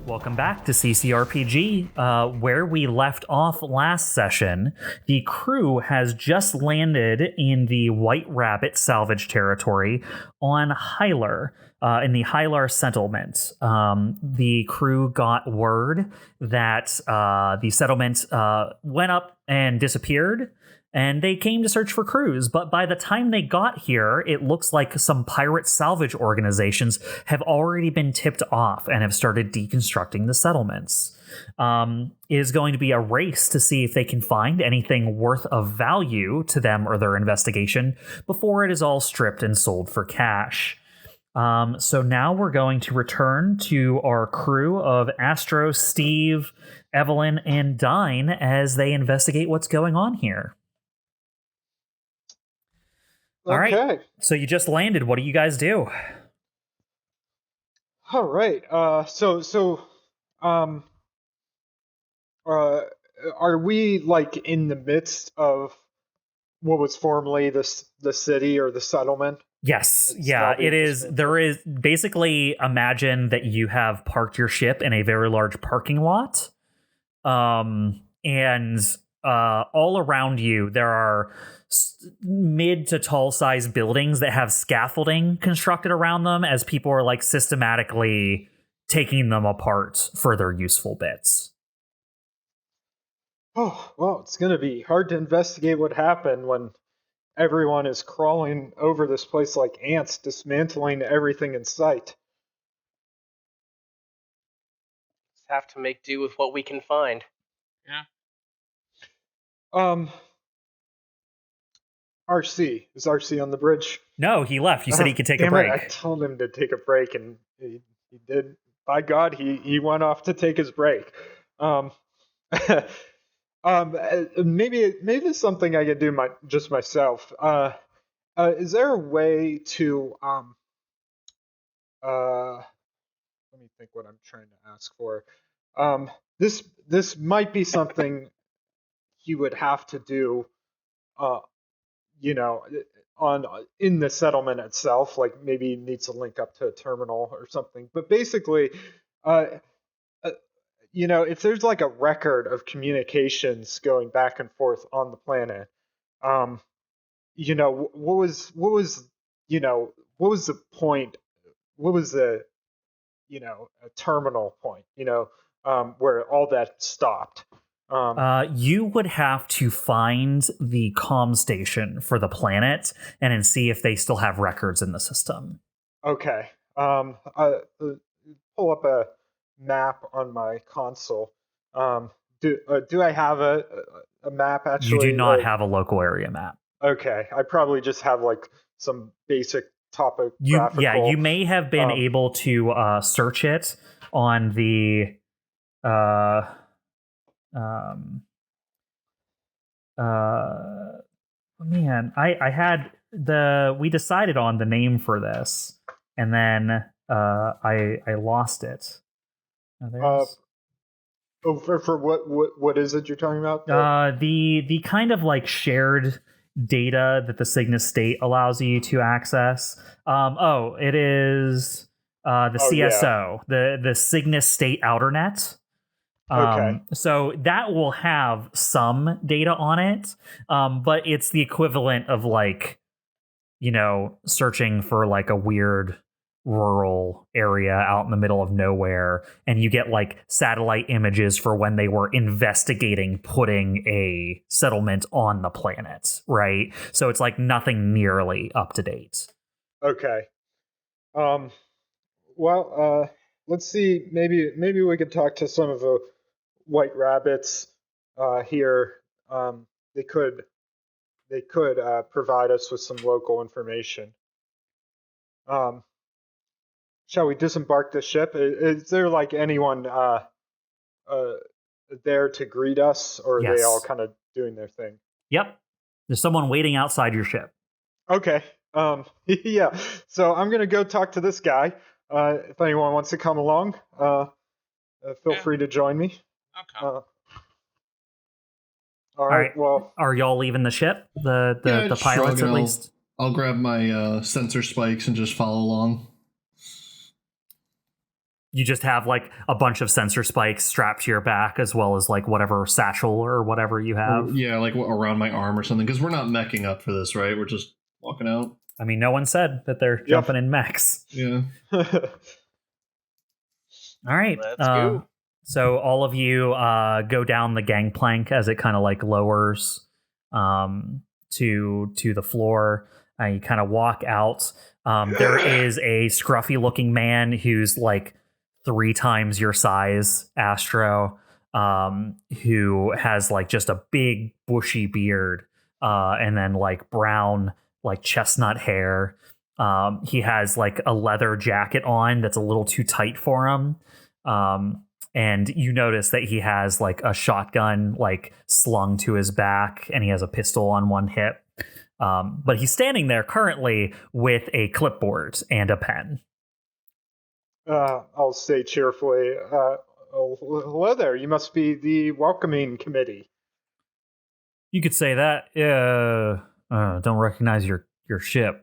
Welcome back to CCRPG. Where we left off last session, the crew has just landed in the White Rabbit salvage territory on Hylar, in the Hylar settlement. The crew got word that the settlement went up and disappeared, and they came to search for crews. But by the time they got here, it looks like some pirate salvage organizations have already been tipped off and have started deconstructing the settlements. It is going to be a race to see if they can find anything worth of value to them or their investigation before it is all stripped and sold for cash. So now we're going to return to our crew of Astro, Steve, Evelene, and Dyne as they investigate what's going on here. All right. So you just landed. What do you guys do? All right. Are we like in the midst of what was formerly the city or the settlement? Yes. Yeah, it is. There is basically, imagine that you have parked your ship in a very large parking lot. And all around you, there are mid to tall size buildings that have scaffolding constructed around them as people are like systematically taking them apart for their useful bits. Oh, well, it's going to be hard to investigate what happened when everyone is crawling over this place like ants, dismantling everything in sight. Just have to make do with what we can find. Yeah. RC. Is RC on the bridge? No, he left. You said he could take a break. I told him to take a break, and he did. By God, he went off to take his break. Maybe it's something I could do just myself. Is there a way to let me think what I'm trying to ask for. This might be something he would have to do. In the settlement itself, like maybe he needs to link up to a terminal or something. But basically, if there's like a record of communications going back and forth on the planet, what was the point? What was the, a terminal point, where all that stopped? You would have to find the comm station for the planet and then see if they still have records in the system. Okay. Pull up a map on my console. Do I have a map actually? You do not have a local area map. Okay. I probably just have like some basic topographical. You may have been able to search it on the I had we decided on the name for this, and then I lost it. For what is it you're talking about? The kind of like shared data that the Cygnus state allows you to access. It is the CSO, the Cygnus state outer net. Okay. So that will have some data on it, but it's the equivalent of like, searching for like a weird rural area out in the middle of nowhere, and you get like satellite images for when they were investigating putting a settlement on the planet, right? So it's like nothing nearly up to date. Okay. Let's see. Maybe we could talk to some of the White Rabbits here. They could provide us with some local information. Shall we disembark the ship? Is there like anyone there to greet us, or are Yes. they all kind of doing their thing? Yep. There's someone waiting outside your ship. Okay. Yeah. So I'm gonna go talk to this guy. If anyone wants to come along, feel free to join me. Okay. All right. Well, are y'all leaving the ship? The pilots at least. I'll grab my sensor spikes and just follow along. You just have like a bunch of sensor spikes strapped to your back, as well as like whatever satchel or whatever you have. Yeah, like around my arm or something, because we're not meching up for this, right? We're just walking out. I mean, no one said that they're jumping in mechs. Yeah. All right. Let's go. So all of you go down the gangplank as it kind of like lowers to the floor. You kind of walk out. There is a scruffy looking man who's like 3 times your size, Astro, who has like just a big bushy beard and then like brown, like chestnut hair. He has like a leather jacket on that's a little too tight for him. And you notice that he has like a shotgun like slung to his back, and he has a pistol on one hip. But he's standing there currently with a clipboard and a pen. I'll say cheerfully, hello there. You must be the welcoming committee. You could say that. Don't recognize your ship.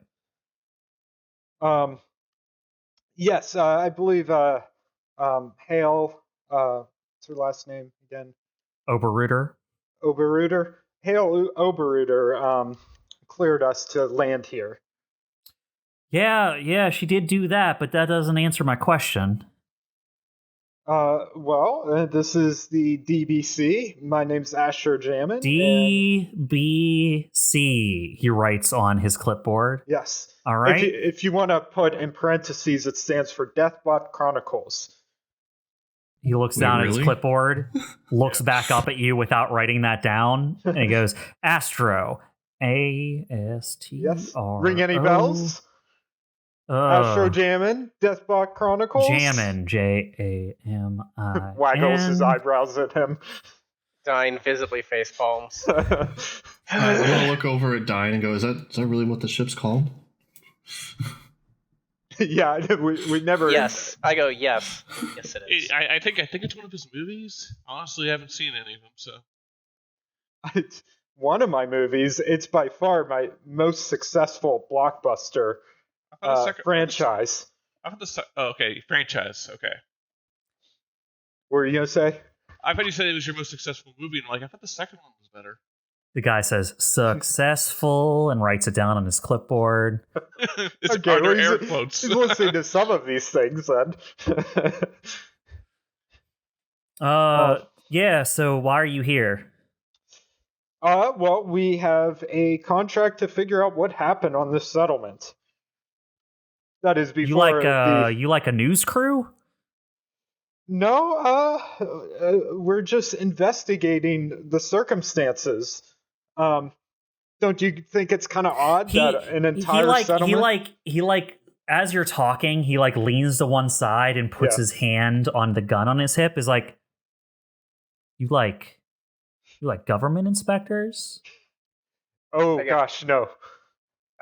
Yes, I believe Hale, what's her last name again? Oberruder. Hale Oberruder cleared us to land here. Yeah, she did do that, but that doesn't answer my question. This is the DBC. My name's Astro Jamin. DBC, he writes on his clipboard. Yes. All right. If you want to put in parentheses, it stands for Deathbot Chronicles. He looks down at his clipboard, looks back up at you without writing that down, and he goes, Astro, A-S-T-R-O. Yes. Ring any bells? Astro Jamin, Deathbot Chronicles. Jamin, J-A-M-I. Waggles his eyebrows at him. Dyne visibly face palms. I'm gonna look over at Dyne and go, is that really what the ship's called? Yeah, we never. Yes, I go yes. Yes, it is. I think it's one of his movies. Honestly, I haven't seen any of them, so. It's one of my movies. It's by far my most successful blockbuster franchise. Okay, franchise. Okay. What were you gonna say? I thought you said it was your most successful movie, and I thought the second one was better. The guy says successful and writes it down on his clipboard. It's under air quotes. He's listening to some of these things then. Yeah, so why are you here? Well, we have a contract to figure out what happened on this settlement. That is before you like a news crew? No, we're just investigating the circumstances. Don't you think it's kind of odd that an entire settlement? He as you're talking, he like leans to one side and puts his hand on the gun on his hip. Is like, you like government inspectors? Oh gosh, no.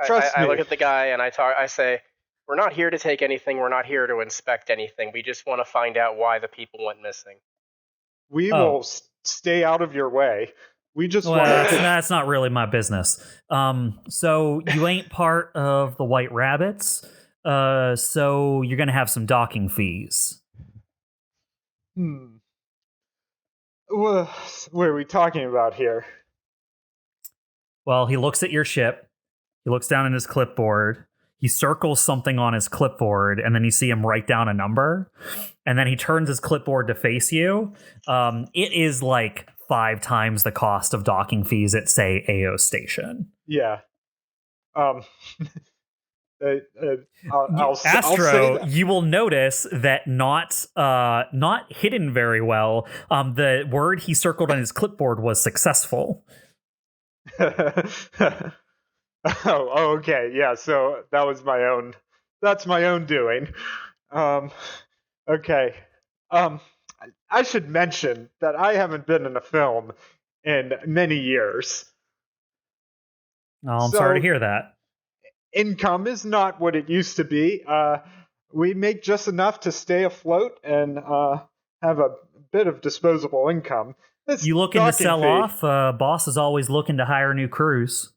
Trust me. I look at the guy and I say, we're not here to take anything. We're not here to inspect anything. We just want to find out why the people went missing. We will stay out of your way. We just want to... That's not really my business. So you ain't part of the White Rabbits. So you're going to have some docking fees. What are we talking about here? Well, he looks at your ship. He looks down in his clipboard. He circles something on his clipboard, and then you see him write down a number. And then he turns his clipboard to face you. It is like 5 times the cost of docking fees at, say, AO Station. Yeah. Astro, you will notice that not hidden very well, the word he circled on his clipboard was successful. Oh, okay. Yeah, so that was my own. That's my own doing. Okay. I should mention that I haven't been in a film in many years. Oh, I'm sorry to hear that. Income is not what it used to be. We make just enough to stay afloat and have a bit of disposable income. You looking to sell off? Boss is always looking to hire new crews.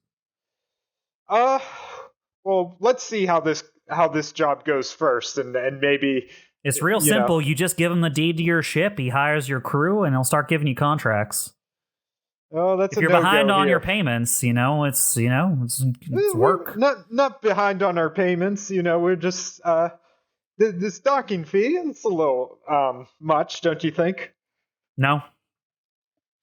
Well, let's see how this job goes first, and maybe It's real simple. You just give him the deed to your ship. He hires your crew, and he'll start giving you contracts. Oh, that's if you're behind on your payments, it's work. Not behind on our payments. We're just this docking fee. It's a little much, don't you think? No.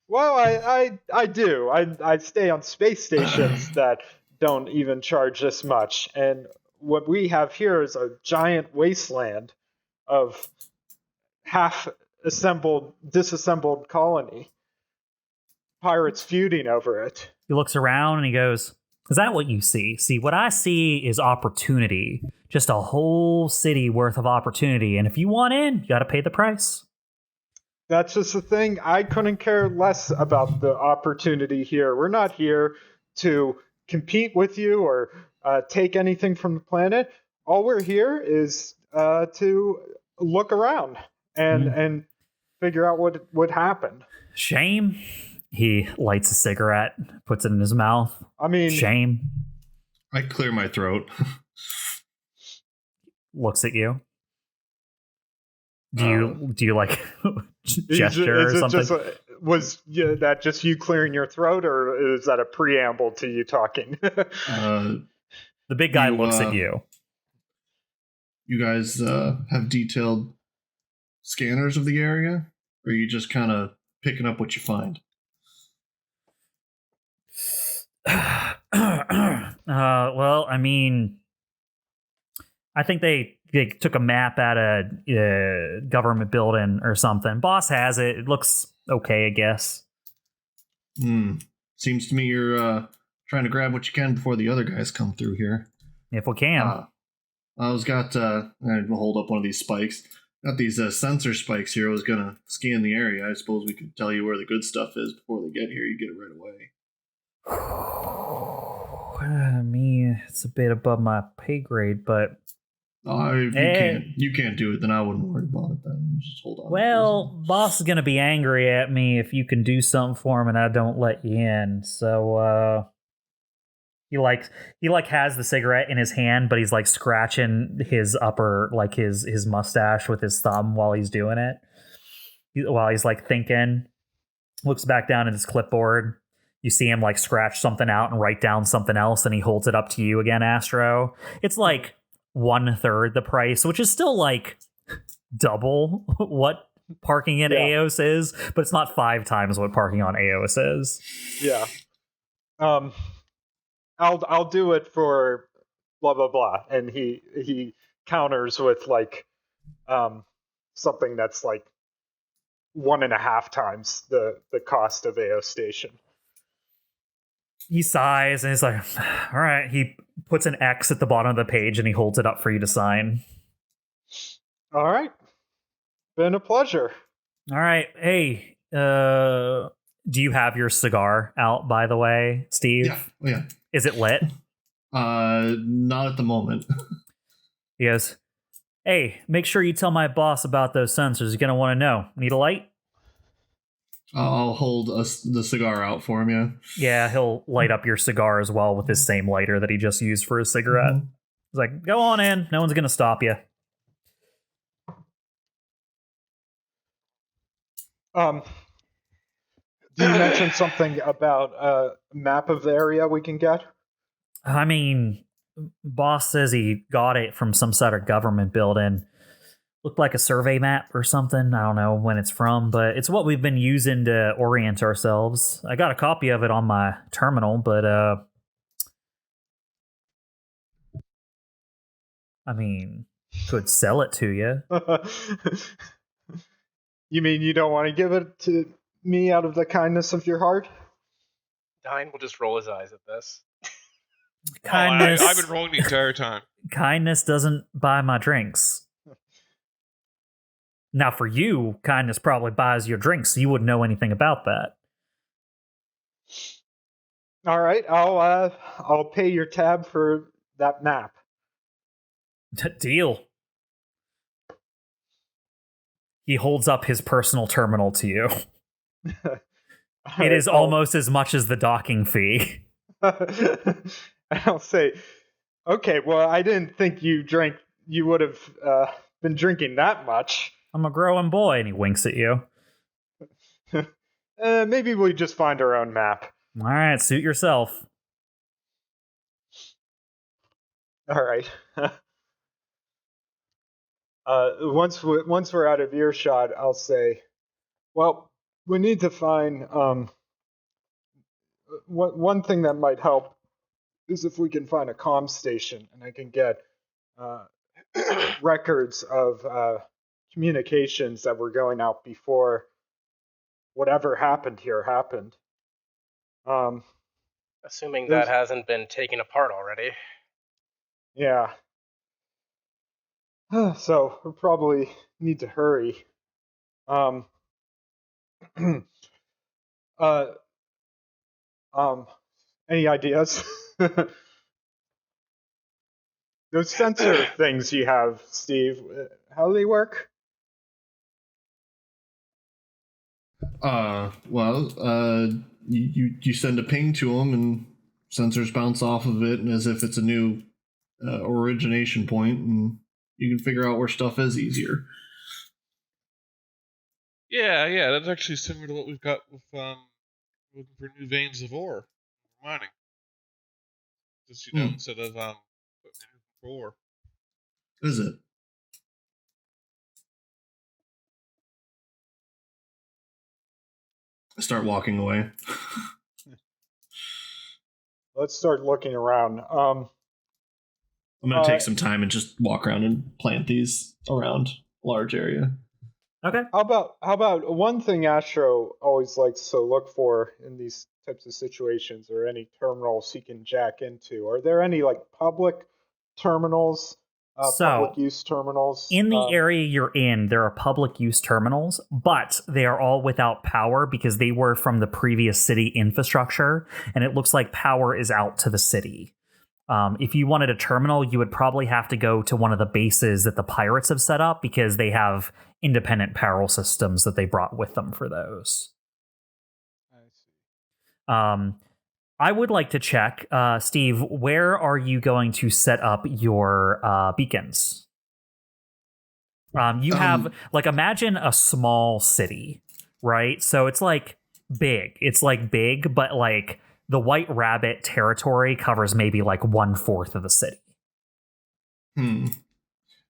Well, I do. I stay on space stations that don't even charge this much, and what we have here is a giant wasteland of disassembled colony. Pirates feuding over it. He looks around and he goes, is that what you see? See, what I see is opportunity. Just a whole city worth of opportunity. And if you want in, you got to pay the price. That's just the thing. I couldn't care less about the opportunity here. We're not here to compete with you or take anything from the planet. All we're here is to look around and figure out what would happen. Shame. He lights a cigarette, puts it in his mouth. I mean, shame. I clear my throat. Looks at you. Do you like gesture or something? Was that just you clearing your throat, or is that a preamble to you talking? The big guy looks at you. You guys have detailed scanners of the area, or are you just kind of picking up what you find? Well, I mean, I think they took a map at a government building or something. Boss has it. It looks okay, I guess. Seems to me you're trying to grab what you can before the other guys come through here. If we can. I was got I'll hold up one of these spikes. Got these sensor spikes here. I was gonna scan the area. I suppose we could tell you where the good stuff is before they get here. You get it right away. I mean, it's a bit above my pay grade, but if you can't do it, then I wouldn't worry about it. Then just hold on. Well, boss is gonna be angry at me if you can do something for him and I don't let you in. So he has the cigarette in his hand, but he's like scratching his upper, like his mustache with his thumb while he's doing it. While he's like thinking, looks back down at his clipboard. You see him like scratch something out and write down something else, and he holds it up to you again, Astro. It's like 1/3 the price, which is still like double what parking in Eos is, but it's not 5 times what parking on Eos is. Yeah. I'll do it for blah blah blah, and he counters with like something that's like 1.5 times the cost of AO Station. He sighs and he's like, all right. He puts an X at the bottom of the page and he holds it up for you to sign. All right. Been a pleasure. All right. Hey, do you have your cigar out, by the way, Steve? Yeah. Is it lit? Not at the moment. He goes, hey, make sure you tell my boss about those sensors. He's going to want to know. Need a light? I'll hold the cigar out for him, yeah. Yeah, he'll light up your cigar as well with his same lighter that he just used for his cigarette. Mm-hmm. He's like, go on in. No one's going to stop you. Do you mention something about a map of the area we can get? I mean, boss says he got it from some sort of government building. Looked like a survey map or something. I don't know when it's from, but it's what we've been using to orient ourselves. I got a copy of it on my terminal, but I mean, could sell it to you. You mean you don't want to give it to me out of the kindness of your heart? Dyne will just roll his eyes at this. Kindness. I've been rolling the entire time. Kindness doesn't buy my drinks. Now, for you, kindness probably buys your drinks, so you wouldn't know anything about that. All right, I'll pay your tab for that map. Deal. He holds up his personal terminal to you. It is almost as much as the docking fee. I'll say, okay, well, I didn't think you would have been drinking that much. I'm a growing boy, and he winks at you. Maybe we just find our own map. All right, suit yourself. All right. Once we're out of earshot, I'll say, well, we need to find one thing that might help is if we can find a comm station and I can get records of communications that were going out before whatever happened here happened. Assuming that hasn't been taken apart already. Yeah. So we probably need to hurry. Any ideas? Those sensor things you have, Steve, how do they work? You send a ping to them, and sensors bounce off of it, and as if it's a new origination point, and you can figure out where stuff is easier. Yeah, that's actually similar to what we've got with looking for new veins of ore for mining. Just instead of for ore. Is it? I start walking away. Let's start looking around. I'm going to take some time and just walk around and plant these around a large area. Okay. How about one thing Astro always likes to look for in these types of situations, or any terminals he can jack into? Are there any like public terminals, public use terminals? In the area you're in, there are public use terminals, but they are all without power because they were from the previous city infrastructure, and it looks like power is out to the city. If you wanted a terminal, you would probably have to go to one of the bases that the pirates have set up because they have independent power systems that they brought with them for those. I see. I would like to check, Steve, where are you going to set up your beacons? You have, like, imagine a small city, right? So it's like big. It's like big, but like the White Rabbit territory covers maybe like 1/4 of the city. And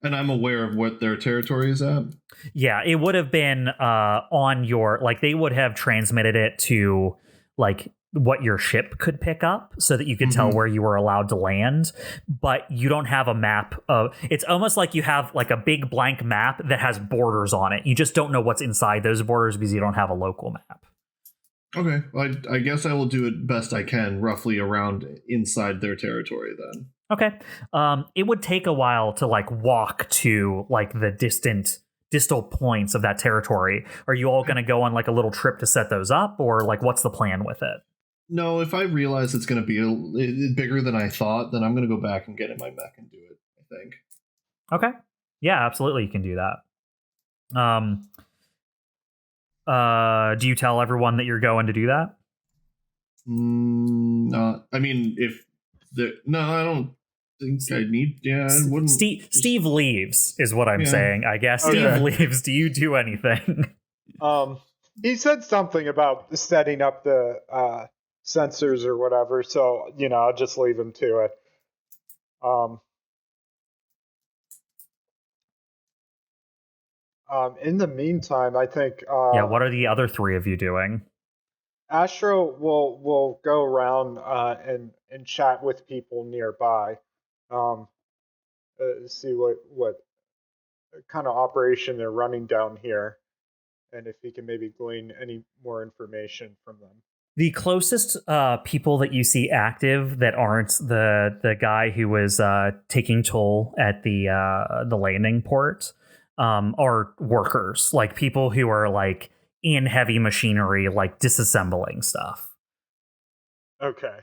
I'm aware of what their territory is at? Yeah, it would have been on your, like, they would have transmitted it to, like, what your ship could pick up so that you could tell where you were allowed to land, but you don't have a map of, it's almost like you have like a big blank map that has borders on it. You just don't know what's inside those borders because you don't have a local map. Okay, well, I guess I will do it best I can, roughly around inside their territory then. Okay. It would take a while to like walk to like the distal points of that territory. Are you all going to go on like a little trip to set those up, or like what's the plan with it? No, if I realize it's going to be bigger than I thought, then I'm going to go back and get in my mech and do it, I think. Okay. Yeah, absolutely. You can do that. Do you tell everyone that you're going to do that? No, I mean, no, I don't think I need. Yeah, I wouldn't. Steve leaves, is what I'm saying. I guess Okay. Steve leaves. Do you do anything? He said something about setting up the sensors or whatever, so I'll just leave him to it. In the meantime, I think. What are the other three of you doing? Astro will go around and chat with people nearby, see what kind of operation they're running down here, and if he can maybe glean any more information from them. The closest people that you see active that aren't the guy who was taking toll at the landing port are workers, like people who are like in heavy machinery, like disassembling stuff. Okay.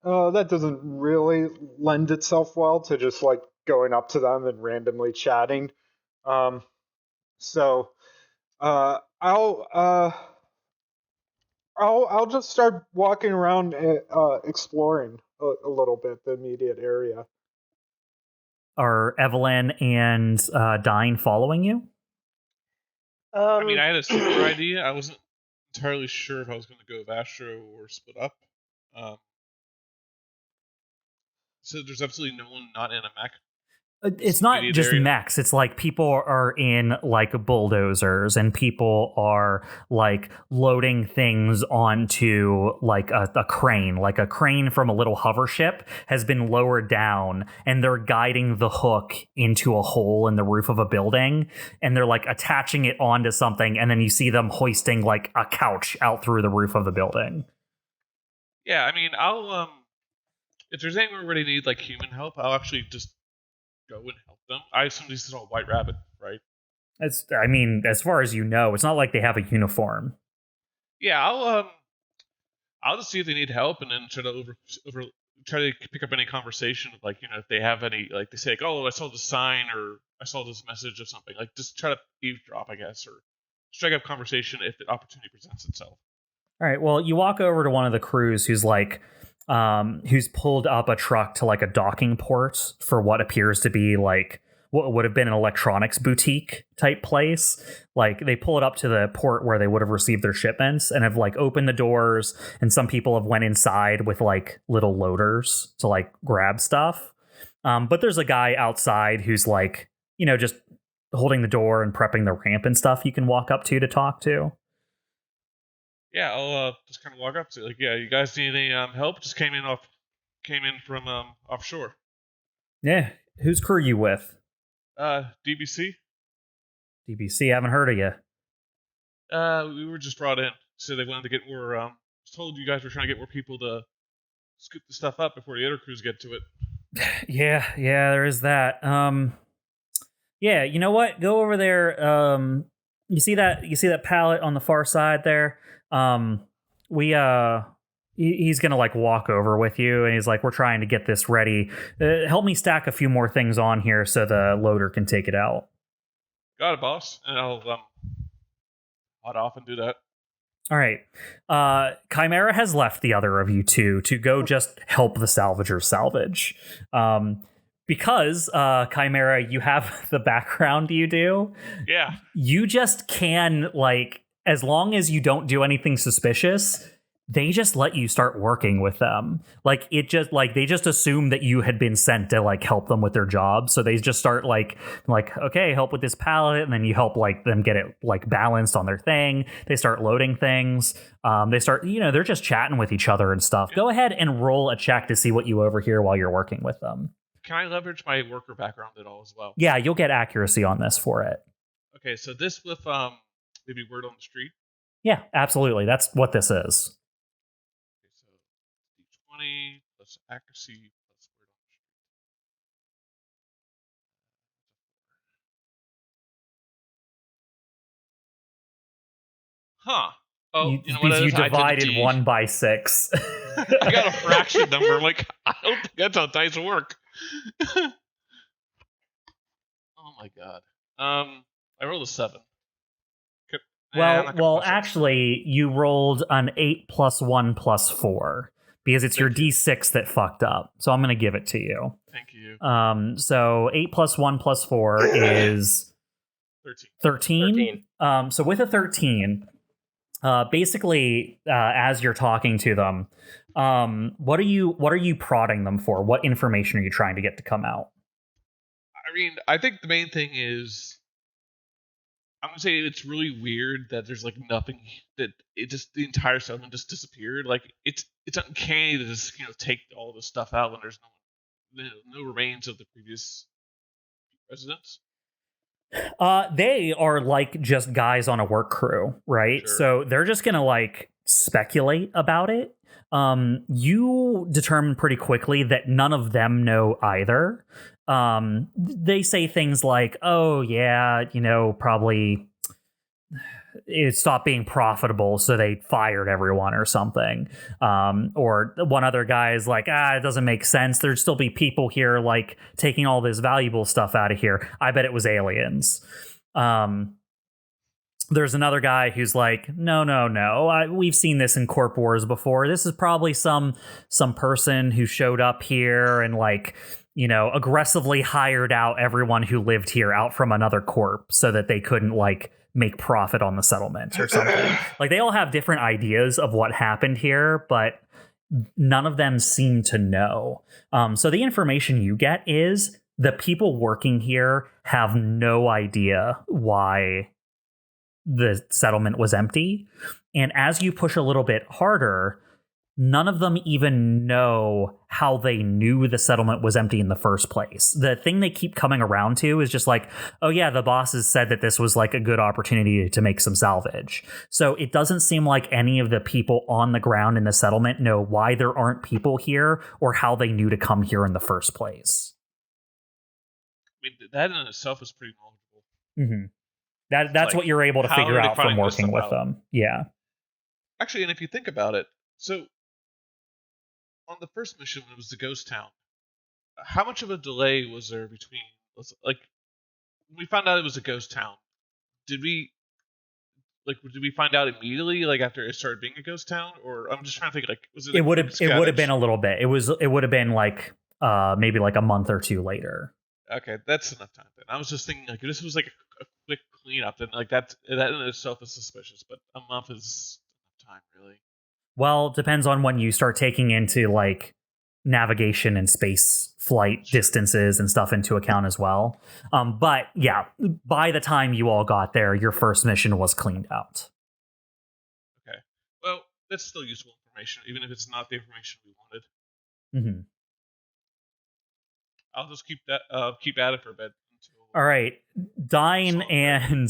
That doesn't really lend itself well to just like going up to them and randomly chatting. So I'll just start walking around, exploring a little bit the immediate area. Evelene and Dyne following you? I mean, I had a similar idea. I wasn't entirely sure if I was going to go with Astro or split up. So there's absolutely no one not in a mech. It's not just area. mechs. It's like people are in like bulldozers, and people are like loading things onto like a crane. Like a crane from a little hover ship has been lowered down, and they're guiding the hook into a hole in the roof of a building, and they're like attaching it onto something, and then you see them hoisting like a couch out through the roof of the building. Yeah, I mean, I'll if there's anywhere where they need like human help, I'll actually just go and help them. I assume this is all White Rabbit, right? I mean, as far as you know, it's not like they have a uniform. Yeah, I'll just see if they need help, and then try to try to pick up any conversation, like, you know, if they have any, like, they say, like, oh, I saw this sign, or I saw this message or something. Like, just try to eavesdrop, I guess, or strike up conversation if the opportunity presents itself. All right, well, you walk over to one of the crews who's like, who's pulled up a truck to like a docking port for what appears to be like what would have been an electronics boutique type place. Like, they pull it up to the port where they would have received their shipments, and have like opened the doors, and some people have went inside with like little loaders to like grab stuff. But there's a guy outside who's like, you know, just holding the door and prepping the ramp and stuff you can walk up to talk to. Yeah, I'll just kind of walk up to it. Like, yeah, you guys need any help? Just came in from offshore. Yeah, whose crew you with? DBC. DBC, haven't heard of you. We were just brought in, so they wanted to get more. Was told you guys were trying to get more people to scoop the stuff up before the other crews get to it. Yeah, there is that. Yeah, you know what? Go over there. You see that pallet on the far side there? He's gonna like walk over with you, and he's like, we're trying to get this ready. Help me stack a few more things on here so the loader can take it out. Got it, boss. And I'll hot off and do that. All right. CHIMERA has left the other of you two to go just help the salvager salvage. Because CHIMERA, you have the background you do. Yeah. You just can, like, as long as you don't do anything suspicious, they just let you start working with them. Like, it just, like, they just assume that you had been sent to like help them with their job. So they just start like, okay, help with this pallet. And then you help like them get it like balanced on their thing. They start loading things. They start, you know, they're just chatting with each other and stuff. Go ahead and roll a check to see what you overhear while you're working with them. Can I leverage my worker background at all as well? Yeah, you'll get accuracy on this for it. Okay, so this with maybe word on the street? Yeah, absolutely. That's what this is. Okay, so D20 plus accuracy plus word on the street. Huh. Oh, you know what? You divided 1 by 6. I got a fraction number. I'm like, I don't think that's how dice work. Oh my god. I rolled a 7. Well, actually, you rolled an 8 plus 1 plus 4 because it's your D6 that fucked up. So I'm going to give it to you. Thank you. So 8 plus 1 plus 4 is 13. So with a 13, basically, as you're talking to them, what are you prodding them for? What information are you trying to get to come out? I mean, I think the main thing is, I'm gonna say it's really weird that there's like nothing, that it just, the entire settlement just disappeared. Like, it's uncanny to just, you know, take all this stuff out when there's no remains of the previous residents. They are like just guys on a work crew, right? Sure. So they're just gonna like speculate about it. You determine pretty quickly that none of them know either. They say things like, oh yeah, you know, probably it stopped being profitable, so they fired everyone or something. Or one other guy is like, it doesn't make sense. There'd still be people here like taking all this valuable stuff out of here. I bet it was aliens. There's another guy who's like, no. We've seen this in Corp Wars before. This is probably some person who showed up here and like, aggressively hired out everyone who lived here out from another corp so that they couldn't like make profit on the settlement or something. Like they all have different ideas of what happened here, but none of them seem to know. So the information you get is the people working here have no idea why the settlement was empty. And as you push a little bit harder, none of them even know how they knew the settlement was empty in the first place. The thing they keep coming around to is just like, oh yeah, the bosses said that this was like a good opportunity to make some salvage. So it doesn't seem like any of the people on the ground in the settlement know why there aren't people here or how they knew to come here in the first place. I mean, that in itself is pretty knowledgeable. Mm-hmm. That's like, what you're able to how figure are they out from finding this working stuff with out? them. Yeah. Actually, and if you think about it, so on the first mission, when it was the ghost town, how much of a delay was there between, like, when we found out it was a ghost town, did we find out immediately, like, after it started being a ghost town? Or I'm just trying to think, like, was it It would have been a little bit. It would have been like maybe like a month or two later. Okay, that's enough time then. I was just thinking, like, if this was like a quick cleanup, then like that in itself is suspicious, but a month is enough time, really. Well, it depends on when you start taking into like navigation and space flight distances and stuff into account as well. But yeah, by the time you all got there, your first mission was cleaned out. Okay. Well, that's still useful information, even if it's not the information we wanted. Mm-hmm. I'll just keep at it for a bit. All right, Dyne and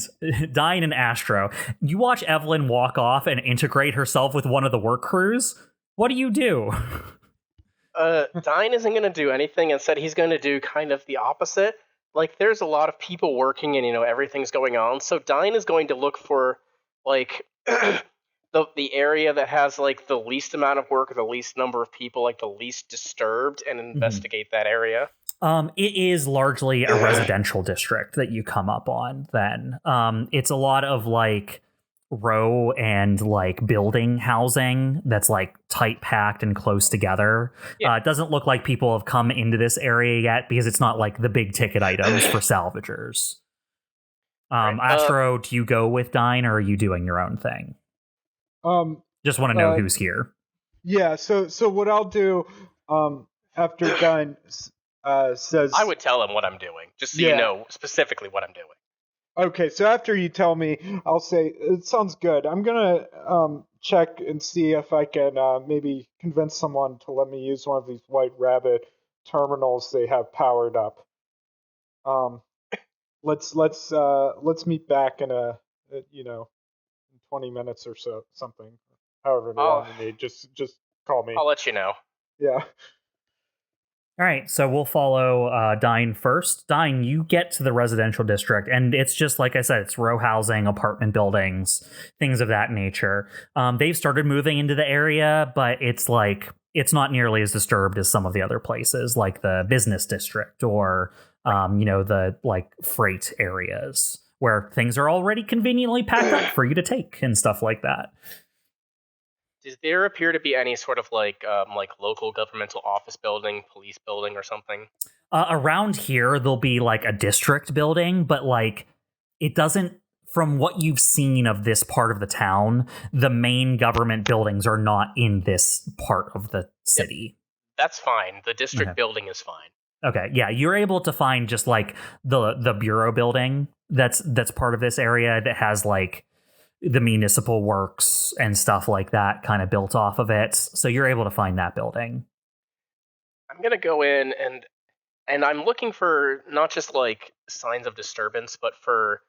Astro. You watch Evelene walk off and integrate herself with one of the work crews. What do you do? Dyne isn't going to do anything. Instead, he's going to do kind of the opposite. Like, there's a lot of people working and, everything's going on. So Dyne is going to look for, like, the area that has, like, the least amount of work or the least number of people, like, the least disturbed, and investigate that area. It is largely a residential district that you come up on then. It's a lot of, like, row and like building housing that's like tight packed and close together. It doesn't look like people have come into this area yet because it's not like the big ticket items for salvagers. Astro, do you go with Dyne or are you doing your own thing? Just want to know who's here. Yeah, so what I'll do after Dyne says, I would tell him what I'm doing, just so you know specifically what I'm doing. Okay, so after you tell me, I'll say, it sounds good. I'm going to check and see if I can maybe convince someone to let me use one of these White Rabbit terminals they have powered up. Let's meet back in in 20 minutes or so, something. However long you need. Just call me. I'll let you know. Yeah. All right, so we'll follow Dyne first. Dyne, you get to the residential district, and it's just, like I said, it's row housing, apartment buildings, things of that nature. They've started moving into the area, but it's not nearly as disturbed as some of the other places, like the business district or, the, like, freight areas, where things are already conveniently packed up for you to take and stuff like that. Does there appear to be any sort of like local governmental office building, police building, or something? Around here, there'll be like a district building, but like it doesn't. From what you've seen of this part of the town, the main government buildings are not in this part of the city. That's fine. The district building is fine. Okay, yeah, you're able to find just like the bureau building that's part of this area that has like the municipal works and stuff like that kind of built off of it. So you're able to find that building. I'm going to go in and I'm looking for not just like signs of disturbance, but for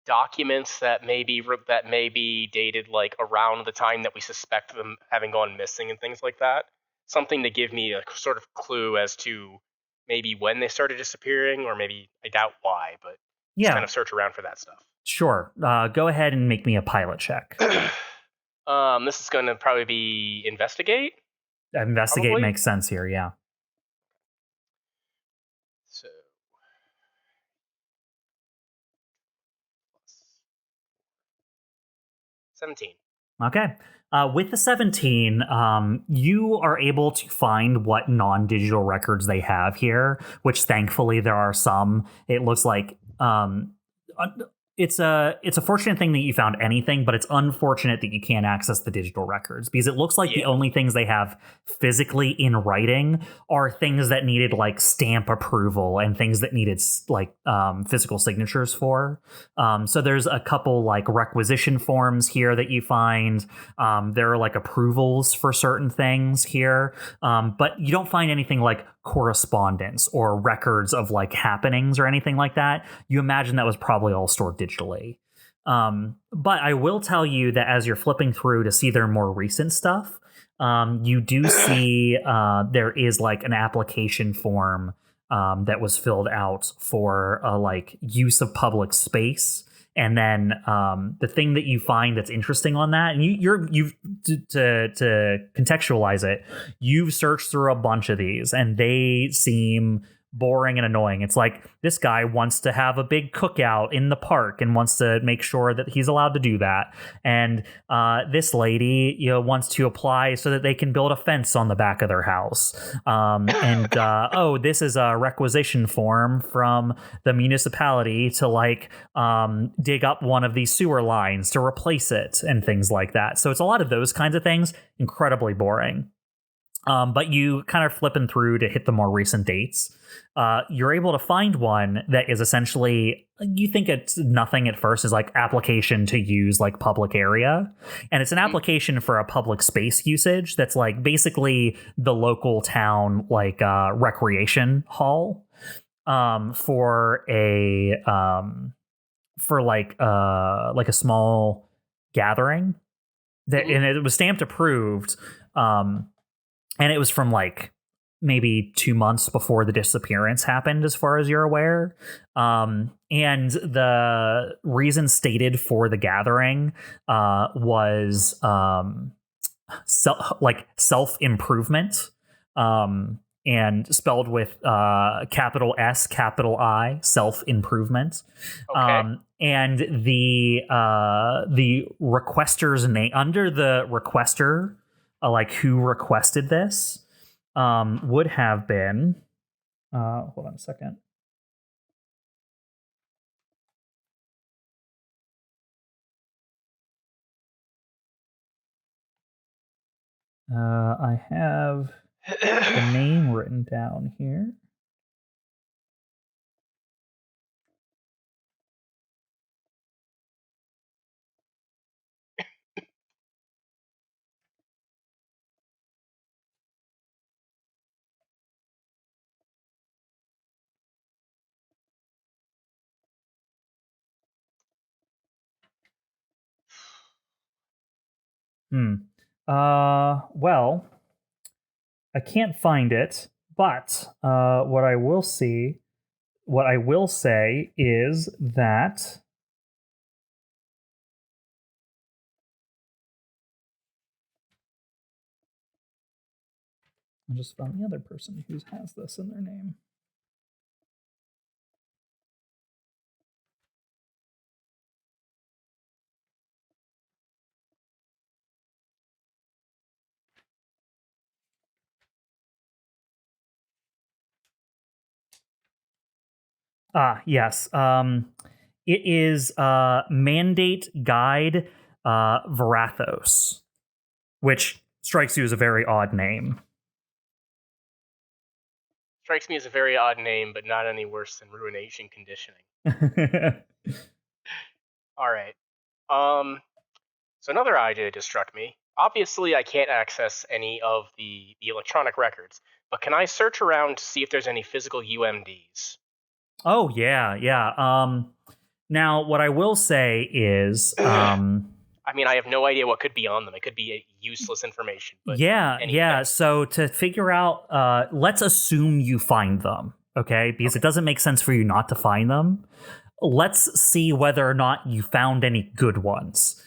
documents that may be dated like around the time that we suspect them having gone missing and things like that. Something to give me a sort of clue as to maybe when they started disappearing, or maybe I doubt why, but just kind of search around for that stuff. Sure. Go ahead and make me a pilot check. This is going to probably be investigate. Investigate probably makes sense here, yeah. So 17. Okay. With the 17, you are able to find what non-digital records they have here, which thankfully there are some. It looks like it's a fortunate thing that you found anything, but it's unfortunate that you can't access the digital records, because it looks like the only things they have physically in writing are things that needed like stamp approval and things that needed like physical signatures for. So there's a couple like requisition forms here that you find. There are like approvals for certain things here, but you don't find anything like correspondence or records of like happenings or anything like that. You imagine that was probably all stored digitally. But I will tell you that as you're flipping through to see their more recent stuff, you do see there is like an application form that was filled out for like use of public space. And then the thing that you find that's interesting on that, and you've to contextualize it, you've searched through a bunch of these, and they seem boring and annoying. It's like this guy wants to have a big cookout in the park and wants to make sure that he's allowed to do that. And this lady, wants to apply so that they can build a fence on the back of their house. This is a requisition form from the municipality to like dig up one of these sewer lines to replace it and things like that. So it's a lot of those kinds of things. Incredibly boring. But you kind of flipping through to hit the more recent dates. You're able to find one that is essentially, you think it's nothing at first, is like application to use like public area. And it's an application for a public space usage that's like basically the local town like recreation hall for a small gathering. And it was stamped approved. And it was from like maybe 2 months before the disappearance happened, as far as you're aware. And the reason stated for the gathering was self-improvement, and spelled with capital S, capital I, self-improvement. Okay. And the requester's name, under the requester, like who requested this, would have been hold on a second. I have the name written down here. Well, I can't find it, but what I will say is that I just found the other person who has this in their name. Yes. It is Mandate Guide Varathos, which strikes you as a very odd name. Strikes me as a very odd name, but not any worse than Ruination Conditioning. All right. So another idea just struck me. Obviously, I can't access any of the electronic records, but can I search around to see if there's any physical UMDs? Oh, yeah. Now, what I will say is... I mean, I have no idea what could be on them. It could be useless information. But yeah. So to figure out... let's assume you find them, okay? Because it doesn't make sense for you not to find them. Let's see whether or not you found any good ones.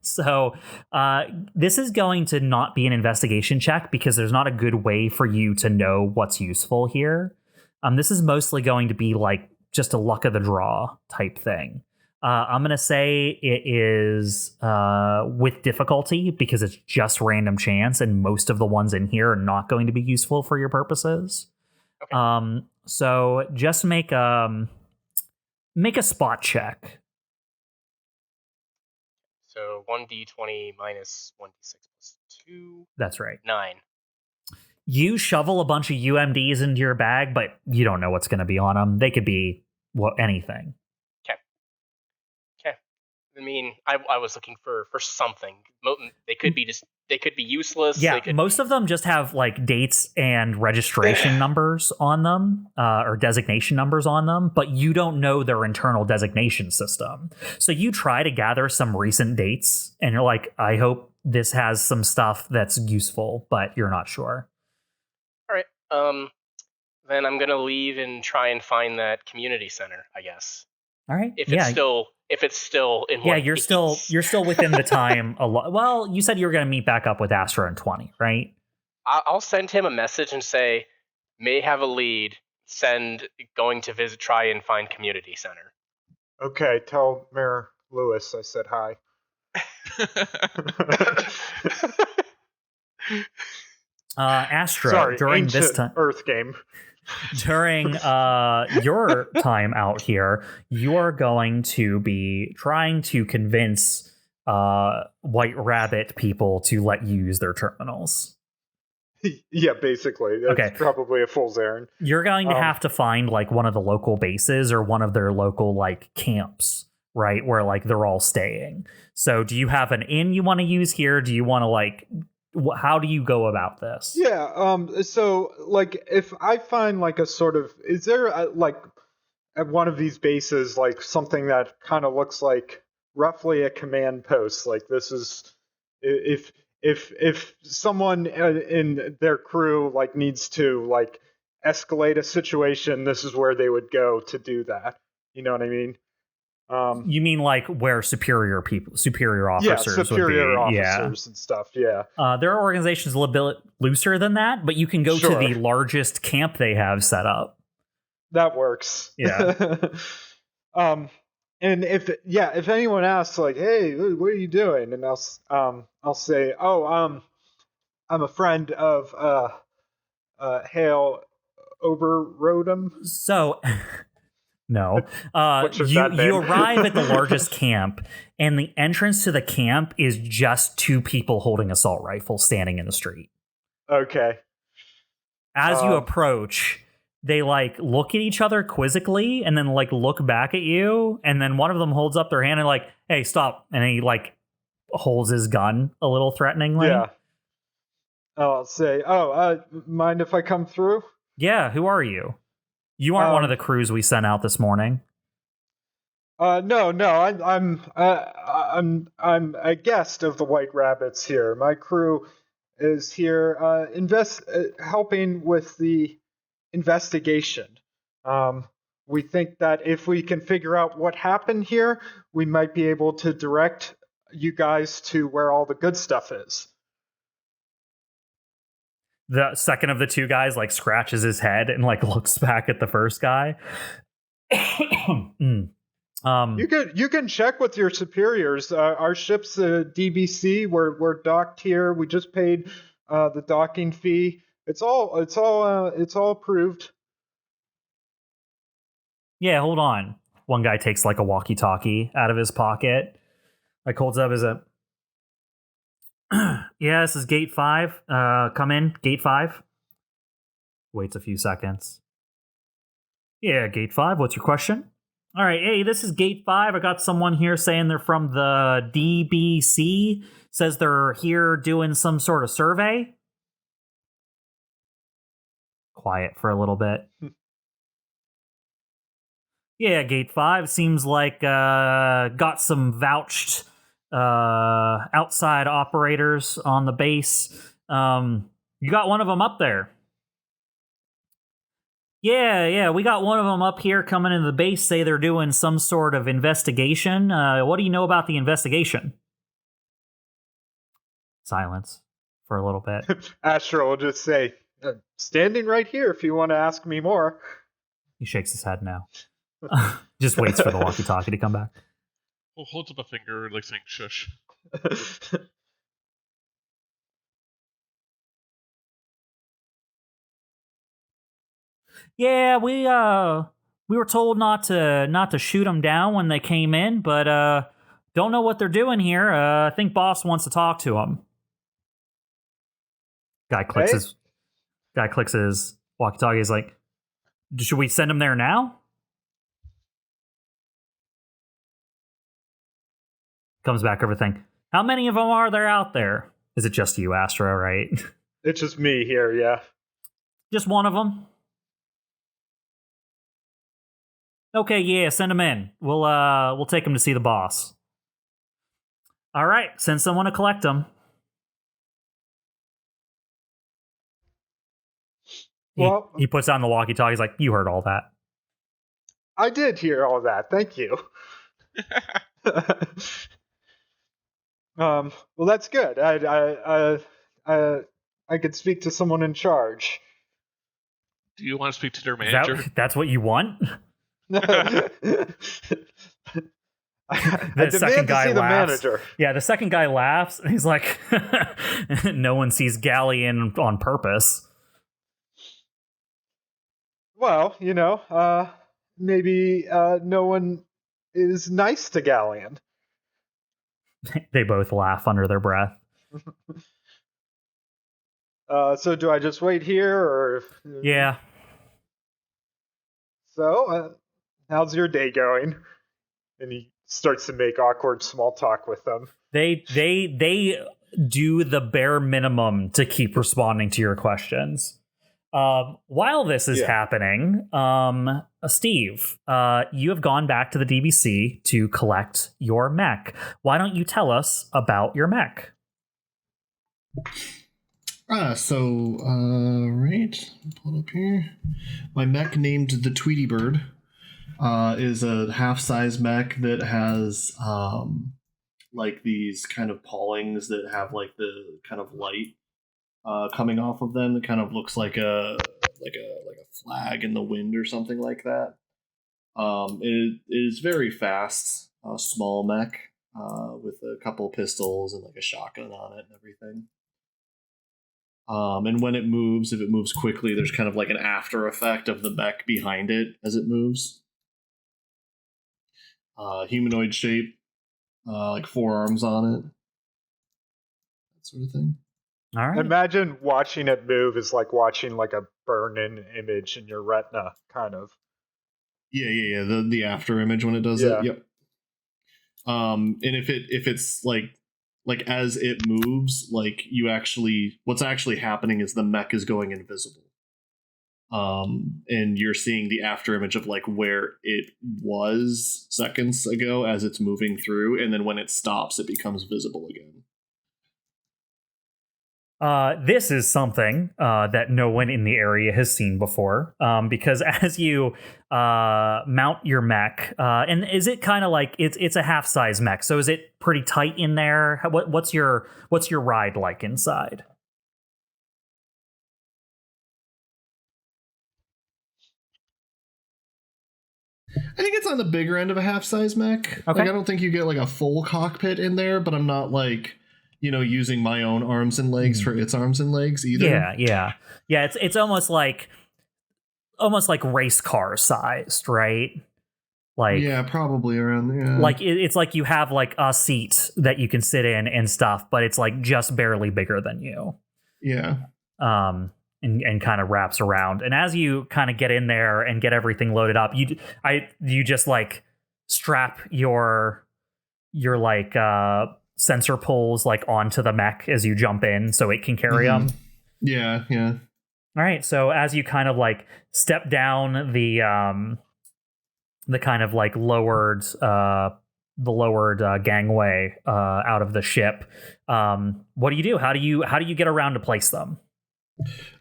So this is going to not be an investigation check because there's not a good way for you to know what's useful here. This is mostly going to be like just a luck of the draw type thing. I'm going to say it is with difficulty because it's just random chance, and most of the ones in here are not going to be useful for your purposes. Okay. So just make a spot check. So 1d20 minus 1d6 plus 2. That's right. 9. You shovel a bunch of UMDs into your bag, but you don't know what's going to be on them. They could be anything. I mean, I was looking for something. They could be useless. Yeah, most of them just have like dates and registration numbers on them, or designation numbers on them, but you don't know their internal designation system. So you try to gather some recent dates, and you're like, I hope this has some stuff that's useful, but you're not sure. All right. Then I'm gonna leave and try and find that community center, I guess. All right. If it's still in you're still within the time a lot. Well, you said you were going to meet back up with Astro in 20, right? I'll send him a message and say, may have a lead, going to try and find community center. Okay, tell Mayor Lewis I said hi. Astro, Sorry, during this time, Earth game. During your time out here, you are going to be trying to convince White Rabbit people to let you use their terminals. Yeah, basically. That's probably a fool's errand. You're going to have to find like one of the local bases or one of their local like camps, right? Where like they're all staying. So do you have an inn you want to use here? Do you want to like... How do you go about this? Yeah, so, like, if I find, like, a sort of... Is there, like, at one of these bases, like, something that kind of looks like roughly a command post? Like, this is... If someone in their crew, like, needs to, like, escalate a situation, this is where they would go to do that. You know what I mean? You mean like where superior officers superior would be. officers and stuff, yeah. There are organizations a little bit looser than that, but you can go to the largest camp they have set up. That works. Yeah. And if anyone asks, like, hey, what are you doing? And I'll say, I'm a friend of Hale Oberrodum. So... No. You arrive at the largest camp, and the entrance to the camp is just two people holding assault rifles standing in the street. Okay. As you approach, they like look at each other quizzically and then like look back at you, and then one of them holds up their hand and like, hey, stop. And he like holds his gun a little threateningly. Yeah. I'll say, mind if I come through? Yeah, who are you? You aren't one of the crews we sent out this morning. No. I'm a guest of the White Rabbits here. My crew is here, helping with the investigation. We think that if we can figure out what happened here, we might be able to direct you guys to where all the good stuff is. The second of the two guys like scratches his head and like looks back at the first guy. You can check with your superiors. Our ship's DBC. We're docked here. We just paid the docking fee. It's all approved. Yeah, hold on. One guy takes like a walkie-talkie out of his pocket. Like holds up his yeah, this is gate 5. Come in, gate 5. Waits a few seconds. Yeah, gate 5. What's your question? All right, hey, this is gate 5. I got someone here saying they're from the DBC. Says they're here doing some sort of survey. Quiet for a little bit. Yeah, gate 5 seems like got some vouched outside operators on the base. You got one of them up there. Yeah, we got one of them up here coming into the base, say they're doing some sort of investigation. What do you know about the investigation? Silence for a little bit. Astro will just say, standing right here if you want to ask me more. He shakes his head no. Just waits for the walkie-talkie to come back. Holds up a finger, like saying "shush." Yeah, we were told not to shoot them down when they came in, but don't know what they're doing here. I think boss wants to talk to them. Guy clicks his walkie-talkie. He's like, should we send him there now? Comes back everything. How many of them are there out there? Is it just you, Astro, right? It's just me here, yeah. Just one of them? Okay, yeah, send him in. We'll take him to see the boss. All right, send someone to collect him. He puts on the walkie-talkie. He's like, you heard all that. I did hear all that. Thank you. Well, that's good. I could speak to someone in charge. Do you want to speak to their manager? That's what you want? The second guy laughs. The manager. Yeah, the second guy laughs, and he's like, no one sees Galleon on purpose. Well, maybe no one is nice to Galleon. They both laugh under their breath. So do I just wait here, or? Yeah. So, how's your day going? And he starts to make awkward small talk with them. They do the bare minimum to keep responding to your questions. While this is happening, Steve, you have gone back to the DBC to collect your mech. Why don't you tell us about your mech? Right, pull it up here. My mech named the Tweety Bird is a half-size mech that has like these kind of pawlings that have like the kind of light coming off of them. That kind of looks like a flag in the wind or something like that. It is very fast, small mech with a couple pistols and like a shotgun on it and everything. And when it moves, if it moves quickly, there's kind of like an after effect of the mech behind it as it moves. Humanoid shape, like 4 arms on it, that sort of thing. All right. Imagine watching it move is like watching like a burn-in image in your retina, kind of. Yeah. The after image when it does it. Yep. And if it's like as it moves, like what's actually happening is the mech is going invisible. And you're seeing the after image of like where it was seconds ago as it's moving through, and then when it stops, it becomes visible again. This is something that no one in the area has seen before, because as you mount your mech, and is it kind of like it's a half-size mech, so is it pretty tight in there? What's your ride like inside? I think it's on the bigger end of a half-size mech. Okay. Like I don't think you get like a full cockpit in there, but I'm not like using my own arms and legs for its arms and legs either. Yeah. It's almost like race car sized, right? Like probably around there. Like it's like you have like a seat that you can sit in and stuff, but it's like just barely bigger than you. Yeah. And kind of wraps around. And as you kind of get in there and get everything loaded up, you just like strap your like sensor pulls like onto the mech as you jump in so it can carry them. Yeah. All right. So as you kind of like step down the kind of like lowered gangway out of the ship, what do you do? How do you get around to place them?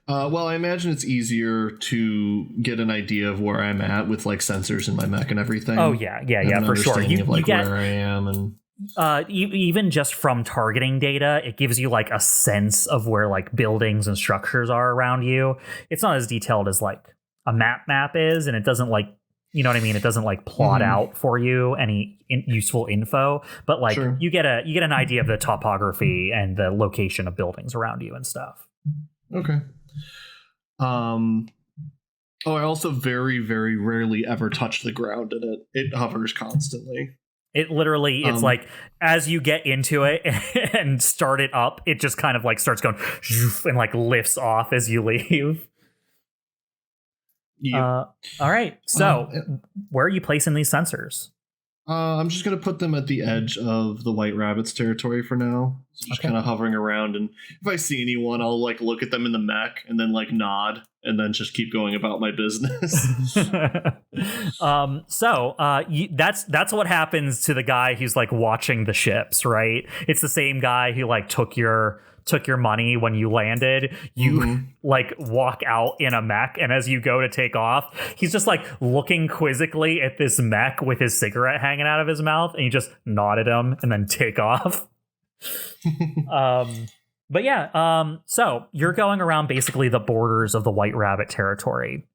Well, I imagine it's easier to get an idea of where I'm at with like sensors in my mech and everything. Oh yeah, for sure. You get where I am and. Even just from targeting data, it gives you like a sense of where like buildings and structures are around you. It's not as detailed as like a map is, and it doesn't like You know what I mean? It doesn't like plot out for you any useful info, but like you get an idea of the topography and the location of buildings around you and stuff. Okay. I also very, very rarely ever touch the ground in it. It hovers constantly. It literally, it's like as you get into it and start it up, it just kind of like starts going and like lifts off as you leave. Yep. All right. So where are you placing these sensors? I'm just going to put them at the edge of the White Rabbit's territory for now. So just kind of hovering around. And if I see anyone, I'll like look at them in the mech and then like nod and then just keep going about my business. That's what happens to the guy who's like watching the ships, right? It's the same guy who like took your money when you landed. You like walk out in a mech, and as you go to take off, he's just like looking quizzically at this mech with his cigarette hanging out of his mouth, and you just nod at him and then take off. But yeah, so you're going around basically the borders of the White Rabbit territory.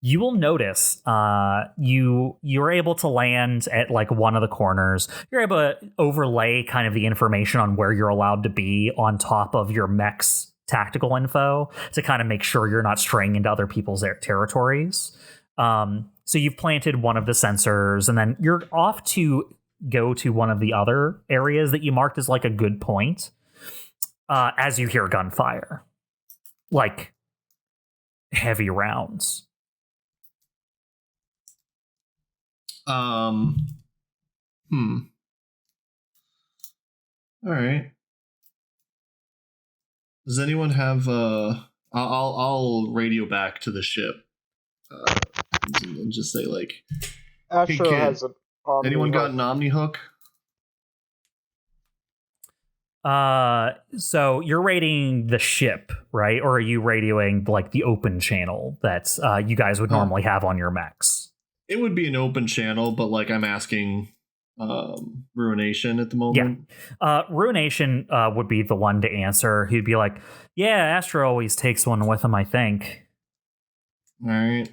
You will notice you're able to land at like one of the corners. You're able to overlay kind of the information on where you're allowed to be on top of your mech's tactical info to kind of make sure you're not straying into other people's territories. So you've planted one of the sensors, and then you're off to go to one of the other areas that you marked as like a good point as you hear gunfire. Like heavy rounds. All right. Does anyone have I'll radio back to the ship and just say like, Astro hey, kid, has an Omni anyone got hook. an Omni hook? So you're rating the ship, right? Or are you radioing like the open channel that you guys would normally have on your mechs? It would be an open channel, but like I'm asking Ruination at the moment. Yeah. Ruination would be the one to answer. He'd be like, yeah, Astro always takes one with him, I think. All right.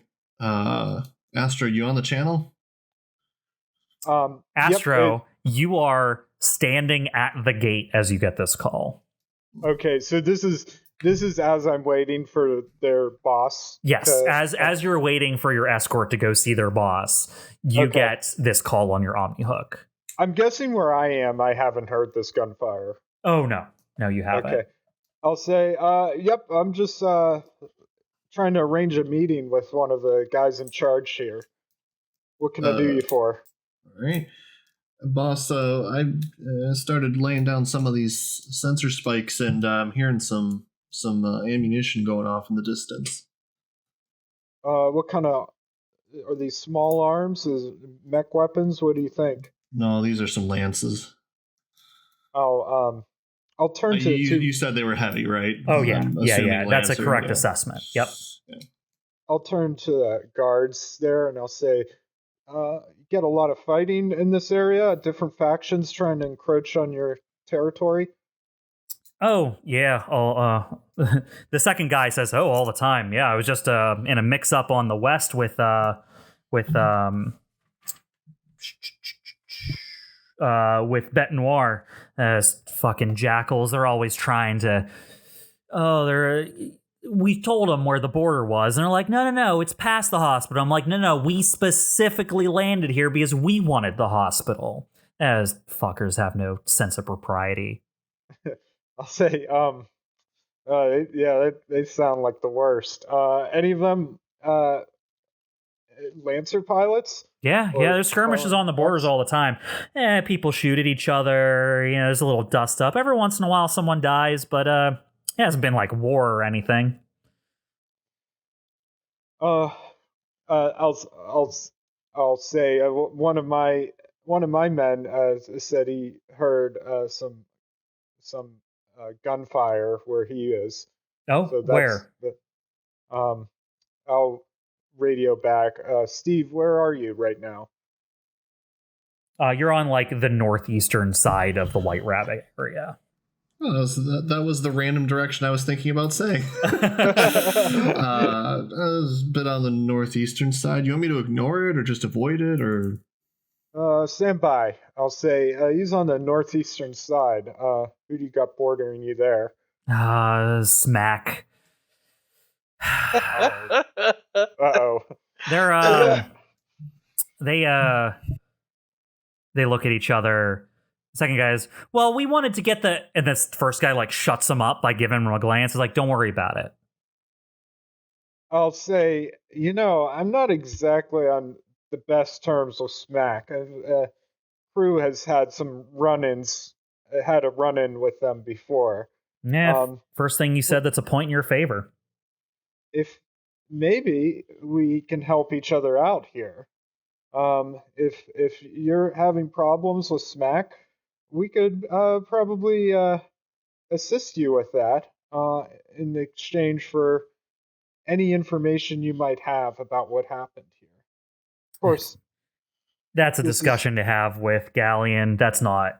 Astro, you on the channel? Astro, you are standing at the gate as you get this call. Okay, so this is as I'm waiting for their boss. Yes, as you're waiting for your escort to go see their boss, you get this call on your Omni hook. I'm guessing where I am, I haven't heard this gunfire. Oh no, you haven't. Okay, I'll say, yep. I'm just trying to arrange a meeting with one of the guys in charge here. What can I do you for? All right. Boss, I started laying down some of these sensor spikes, and I'm hearing some ammunition going off in the distance. What kind of are these? Small arms? Is mech weapons? What do you think? No, these are some lances. Oh, I'll turn to you said they were heavy, right? Oh yeah. That's a correct yeah. assessment. Yep. Yeah. I'll turn to the guards there, and I'll say, you get a lot of fighting in this area, different factions trying to encroach on your territory. Oh, yeah. The second guy says, oh, all the time. Yeah, I was just in a mix-up on the west with Bete Noir. Fucking jackals. They're always trying to... we told them where the border was, and they're like, no, it's past the hospital. I'm like, no, we specifically landed here because we wanted the hospital. As fuckers have no sense of propriety. I'll say, they sound like the worst. Any of them Lancer pilots? Yeah, there's skirmishes on the borders all the time. People shoot at each other, there's a little dust up. Every once in a while someone dies, but it hasn't been like war or anything. I'll say one of my men said he heard some gunfire where he is. Oh, so where? I'll radio back. Steve, where are you right now? You're on like the northeastern side of the White Rabbit area. Oh, that was the random direction I was thinking about saying. A bit on the northeastern side. You want me to ignore it or just avoid it, or? Stand by. I'll say he's on the northeastern side. Who do you got bordering you there? Smack. Uh-oh. They're they look at each other. Second guy's, well, we wanted to get and this first guy like shuts him up by giving him a glance. He's like, don't worry about it. I'll say, I'm not exactly on the best terms with Smack. Crew has had some run-ins, had a run-in with them before. Yeah, first thing you said that's a point in your favor. If maybe we can help each other out here. If you're having problems with Smack, we could probably assist you with that in exchange for any information you might have about what happened here. Of course, that's a discussion to have with Galleon. That's not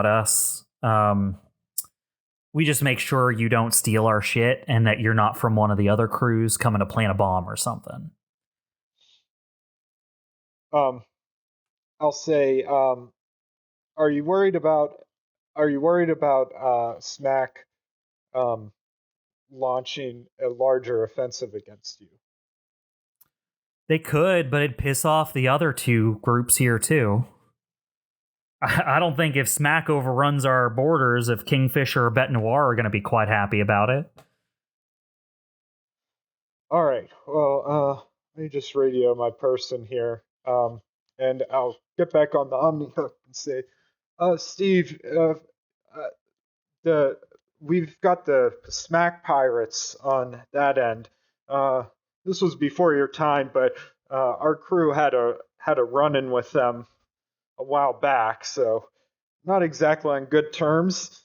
us. We just make sure you don't steal our shit and that you're not from one of the other crews coming to plant a bomb or something. I'll say, are you worried about Smack launching a larger offensive against you? They could, but it'd piss off the other two groups here too. I don't think if Smack overruns our borders, if Kingfisher or Bet Noir are going to be quite happy about it. All right. Well, let me just radio my person here, and I'll get back on the Omni hook and say, Steve, we've got the Smack pirates on that end. This was before your time, but our crew had a run-in with them a while back, so not exactly on good terms.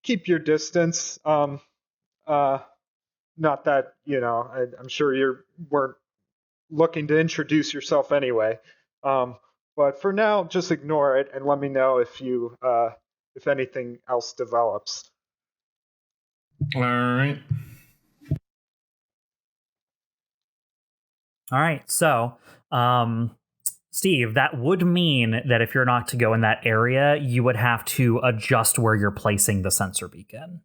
Keep your distance. Not that, I'm sure you weren't looking to introduce yourself anyway. But for now, just ignore it and let me know if anything else develops. All right. All right, so, Steve, that would mean that if you're not to go in that area, you would have to adjust where you're placing the sensor beacon.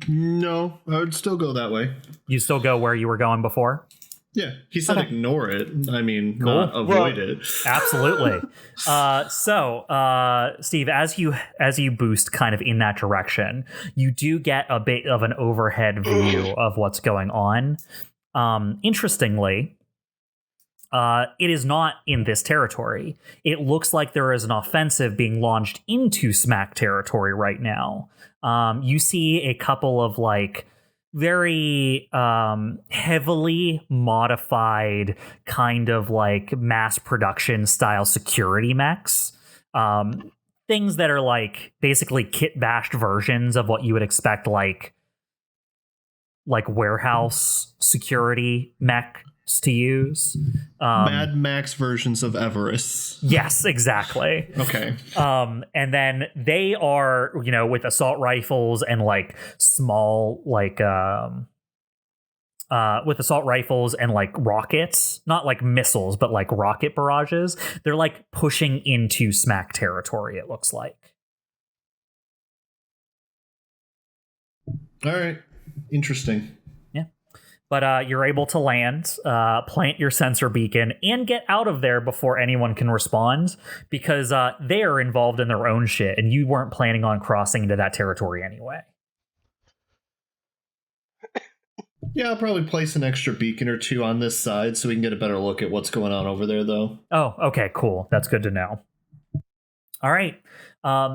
No, I would still go that way. You still go where you were going before? Yeah, he said ignore it. I mean, cool. Not avoid it. Absolutely. So, Steve, as you boost kind of in that direction, you do get a bit of an overhead view of what's going on. Interestingly, it is not in this territory. It looks like there is an offensive being launched into Smack territory right now. You see a couple of very heavily modified kind of mass production style security mechs. Things that are basically kit bashed versions of what you would expect like warehouse security mechs to use. Mad Max versions of Everest. Yes, exactly. Okay. And then they are, with assault rifles and small with assault rifles and rockets, not missiles, but rocket barrages. They're pushing into Smack territory, it looks like. All right. Interesting. Yeah. But you're able to land, plant your sensor beacon, and get out of there before anyone can respond, because they are involved in their own shit, and you weren't planning on crossing into that territory anyway. Yeah, I'll probably place an extra beacon or two on this side so we can get a better look at what's going on over there, though. Oh, okay, cool. That's good to know. All right.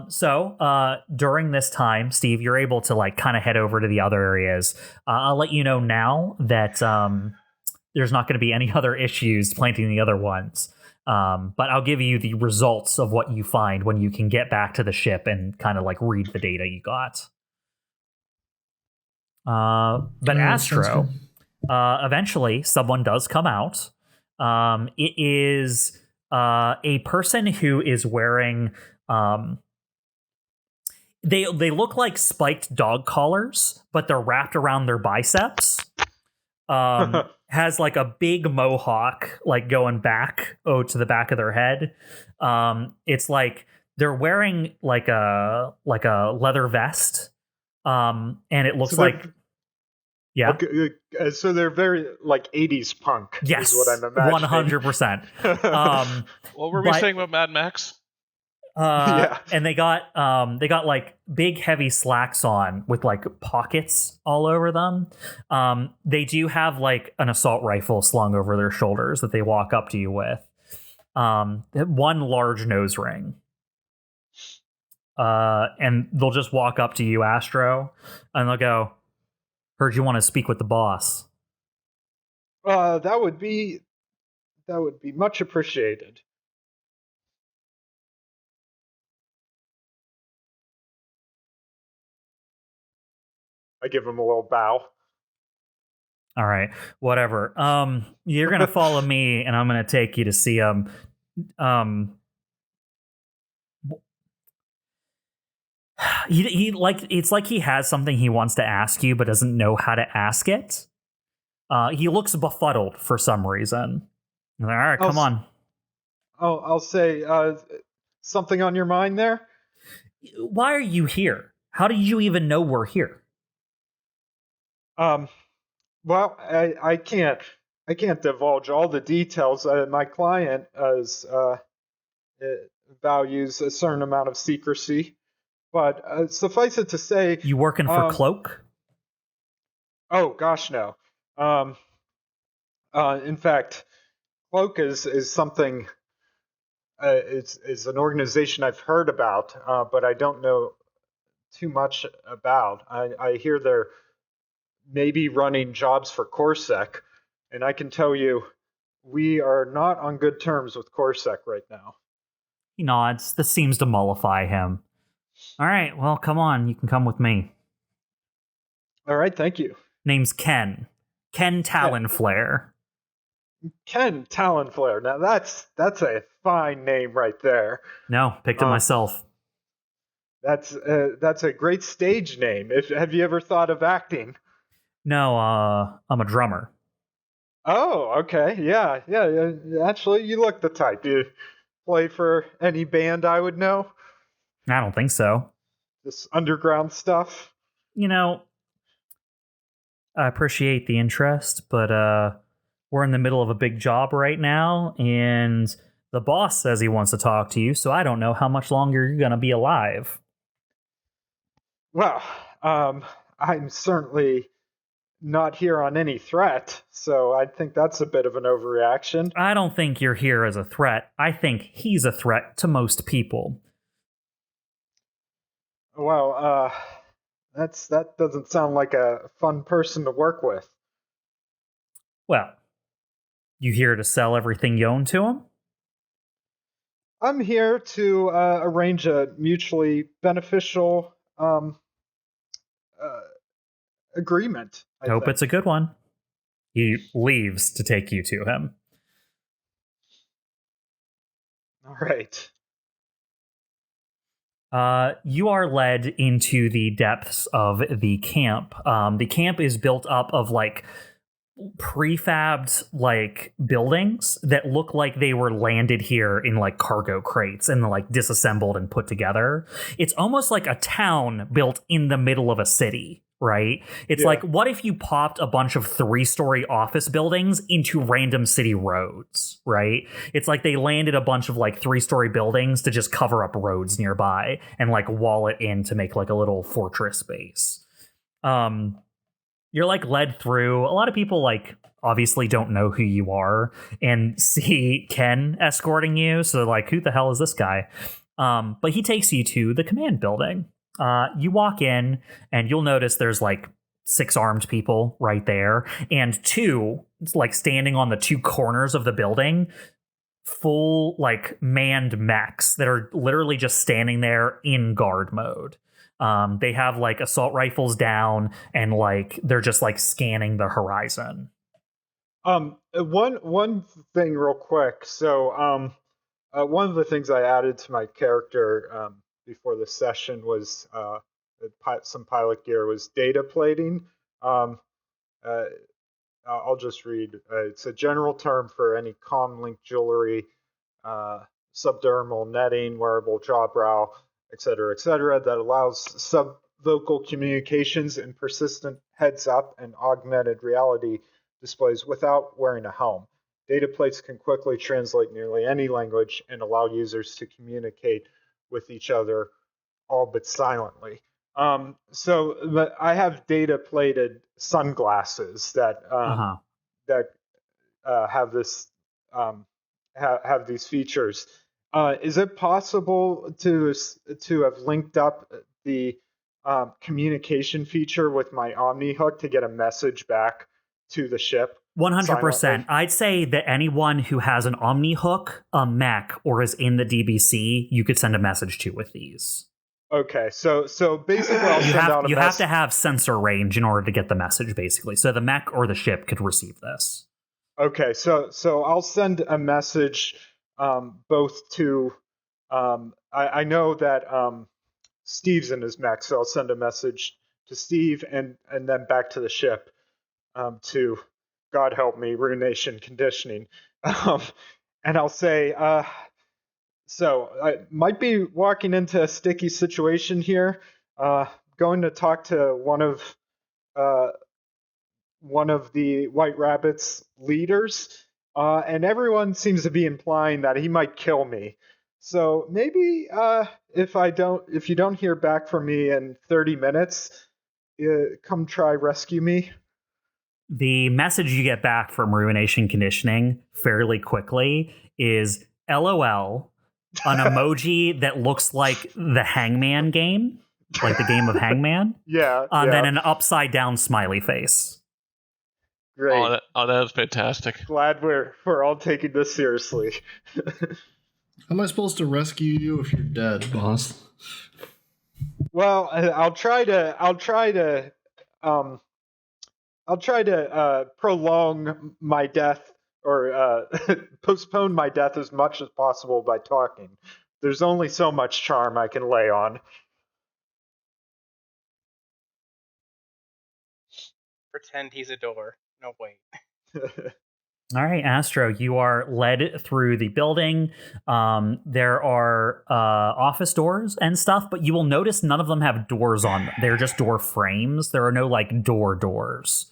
So during this time, Steve, you're able to kind of head over to the other areas. I'll let you know now that there's not going to be any other issues planting the other ones. But I'll give you the results of what you find when you can get back to the ship and kind of read the data you got. But Astro, eventually someone does come out. It is a person who is wearing They look like spiked dog collars, but they're wrapped around their biceps. Has like a big mohawk, like going back to the back of their head. It's like they're wearing like a leather vest, and it looks like. Yeah. Okay, so they're very like 80s punk. Yes, is what I'm imagining. 100%. What were we saying about Mad Max? Yeah. And they got like big heavy slacks on with like pockets all over them. They do have like an assault rifle slung over their shoulders that they walk up to you with. One large nose ring. And they'll just walk up to you, Astro, and they'll go, "Heard you want to speak with the boss." That would be much appreciated. I give him a little bow. All right, whatever. You're gonna follow me, and I'm gonna take you to see him. He like it's like he has something he wants to ask you, but doesn't know how to ask it. He looks befuddled for some reason. All right, come on. I'll say something on your mind there. Why are you here? How did you even know we're here? Well, I can't divulge all the details. My client values a certain amount of secrecy, but suffice it to say, You working for Cloak? Oh gosh, no. In fact, Cloak is something. It's an organization I've heard about, but I don't know too much about. I hear they're maybe running jobs for Corsec, and I can tell you, we are not on good terms with Corsec right now. He nods. This seems to mollify him. All right, well, come on. You can come with me. All right, thank you. Name's Ken. Ken Talonflare. Ken Talonflare. Now that's a fine name right there. No, picked it myself. That's a great stage name. Have you ever thought of acting? No, I'm a drummer. Oh, okay. Yeah. Actually, you look the type. You play for any band I would know? I don't think so. This underground stuff? You know, I appreciate the interest, but we're in the middle of a big job right now, and the boss says he wants to talk to you, so I don't know how much longer you're going to be alive. Well, I'm certainly not here on any threat, so I think that's a bit of an overreaction. I don't think you're here as a threat. I think he's a threat to most people. Well, that doesn't sound like a fun person to work with. Well, you here to sell everything you own to him? I'm here to arrange a mutually beneficial agreement. I Hope think. it's a good one. He leaves to take you to him. All right. You are led into the depths of the camp. The camp is built up of like prefabbed like buildings that look like they were landed here in like cargo crates and like disassembled and put together. It's almost like a town built in the middle of a city. Right? It's like, what if you popped a bunch of 3-story office buildings into random city roads, right? It's like they landed a bunch of like 3-story buildings to just cover up roads nearby and like wall it in to make like a little fortress base. You're like led through. A lot of people like obviously don't know who you are and see Ken escorting you. So like, who the hell is this guy? But he takes you to the command building. You walk in and you'll notice there's like 6 armed people right there and 2 like standing on the 2 corners of the building, full like manned mechs that are literally just standing there in guard mode. They have like assault rifles down and like they're just like scanning the horizon. One thing real quick. So one of the things I added to my character before the session was some pilot gear was data plating. I'll just read. It's a general term for any comm-link jewelry, subdermal netting, wearable jaw brow, et cetera, that allows subvocal communications and persistent heads-up and augmented reality displays without wearing a helm. Data plates can quickly translate nearly any language and allow users to communicate with each other all but silently. But I have data plated sunglasses that have this have these features. Is it possible to have linked up the communication feature with my Omni hook to get a message back to the ship? 100%. I'd say that anyone who has an Omni hook, a mech, or is in the DBC, you could send a message to with these. Okay, so basically I'll send out a message. You have to have sensor range in order to get the message, basically. So the mech or the ship could receive this. Okay, so I'll send a message both to I know that Steve's in his mech, so I'll send a message to Steve and then back to the ship to God help me, ruination conditioning. And I'll say, so I might be walking into a sticky situation here. Going to talk to one of the White Rabbit's leaders, and everyone seems to be implying that he might kill me. So maybe if you don't hear back from me in 30 minutes, come try rescue me. The message you get back from ruination conditioning fairly quickly is LOL, an emoji that looks like the Hangman game, like the game of Hangman. Yeah. Then an upside down smiley face. Great. Oh, that was fantastic. Glad we're all taking this seriously. How am I supposed to rescue you if you're dead, boss? Well, I'll try to prolong my death or postpone my death as much as possible by talking. There's only so much charm I can lay on. Pretend he's a door. No, wait. All right, Astro, you are led through the building. There are office doors and stuff, but you will notice none of them have doors on them. They're just door frames. There are no doors.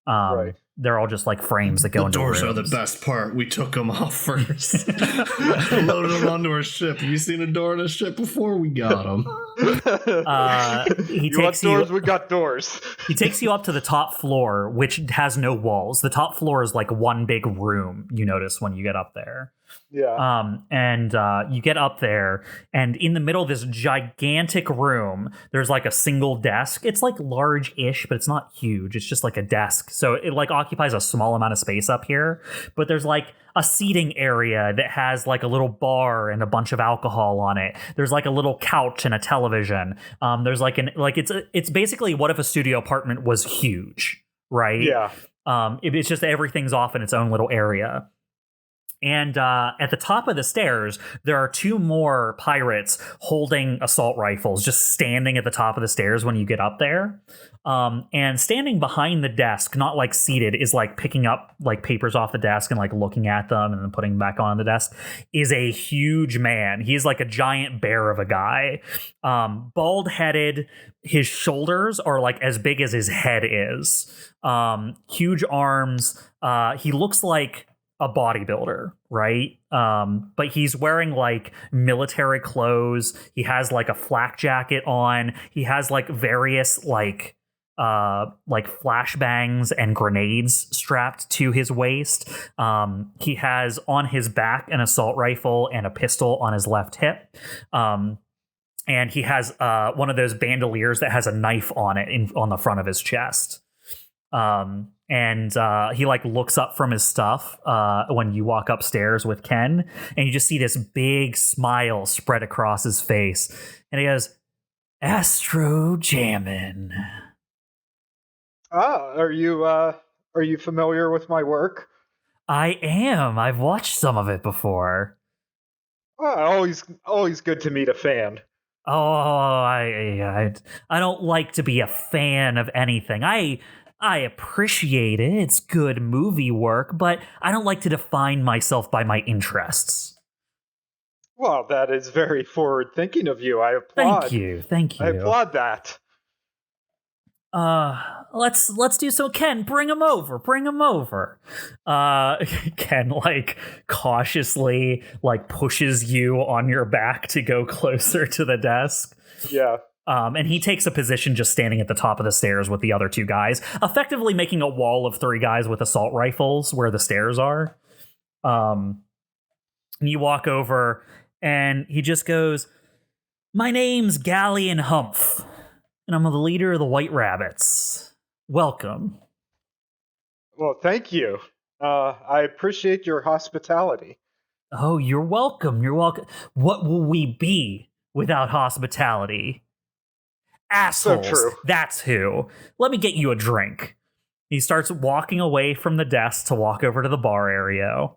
Right. They're all just like frames that go into doors rooms. are the best part. We took them off first. Loaded them onto our ship. Have you seen a door in a ship before? We got them. We got doors. He takes you up to the top floor, which has no walls. The top floor is like one big room, you notice when you get up there. Yeah. And you get up there, and in the middle of this gigantic room, there's like a single desk. It's like large-ish, but it's not huge. It's just like a desk. So it like occupies a small amount of space up here. But there's like a seating area that has like a little bar and a bunch of alcohol on it. There's like a little couch and a television. There's like it's basically what if a studio apartment was huge, right? Yeah. It's just everything's off in its own little area. And at the top of the stairs, there are two more pirates holding assault rifles, just standing at the top of the stairs when you get up there. And standing behind the desk, not like seated, is like picking up like papers off the desk and like looking at them and then putting them back on the desk, is a huge man. He's like a giant bear of a guy, bald-headed. His shoulders are like as big as his head is. Huge arms. He looks like a bodybuilder, right? But he's wearing like military clothes. He has like a flak jacket on. He has like various like flashbangs and grenades strapped to his waist. He has on his back an assault rifle and a pistol on his left hip. And he has one of those bandoliers that has a knife on it on the front of his chest. And he like looks up from his stuff when you walk upstairs with Ken, and you just see this big smile spread across his face, and he goes, "Astro Jamin." Are you familiar with my work? I am. I've watched some of it before. Always good to meet a fan. Oh, I don't like to be a fan of anything. I appreciate it. It's good movie work, but I don't like to define myself by my interests. Well, that is very forward thinking of you. I Thank applaud. you. Thank I you. applaud that. Let's do so. Ken, bring him over. Ken like cautiously like pushes you on your back to go closer to the desk. Yeah. And he takes a position just standing at the top of the stairs with the other two guys, effectively making a wall of three guys with assault rifles where the stairs are. And you walk over and he just goes, "My name's Galleon Humph, and I'm the leader of the White Rabbits. Welcome." Well, thank you. I appreciate your hospitality. Oh, you're welcome. You're welcome. What will we be without hospitality? Assholes. So true. That's who. Let me get you a drink. He starts walking away from the desk to walk over to the bar area.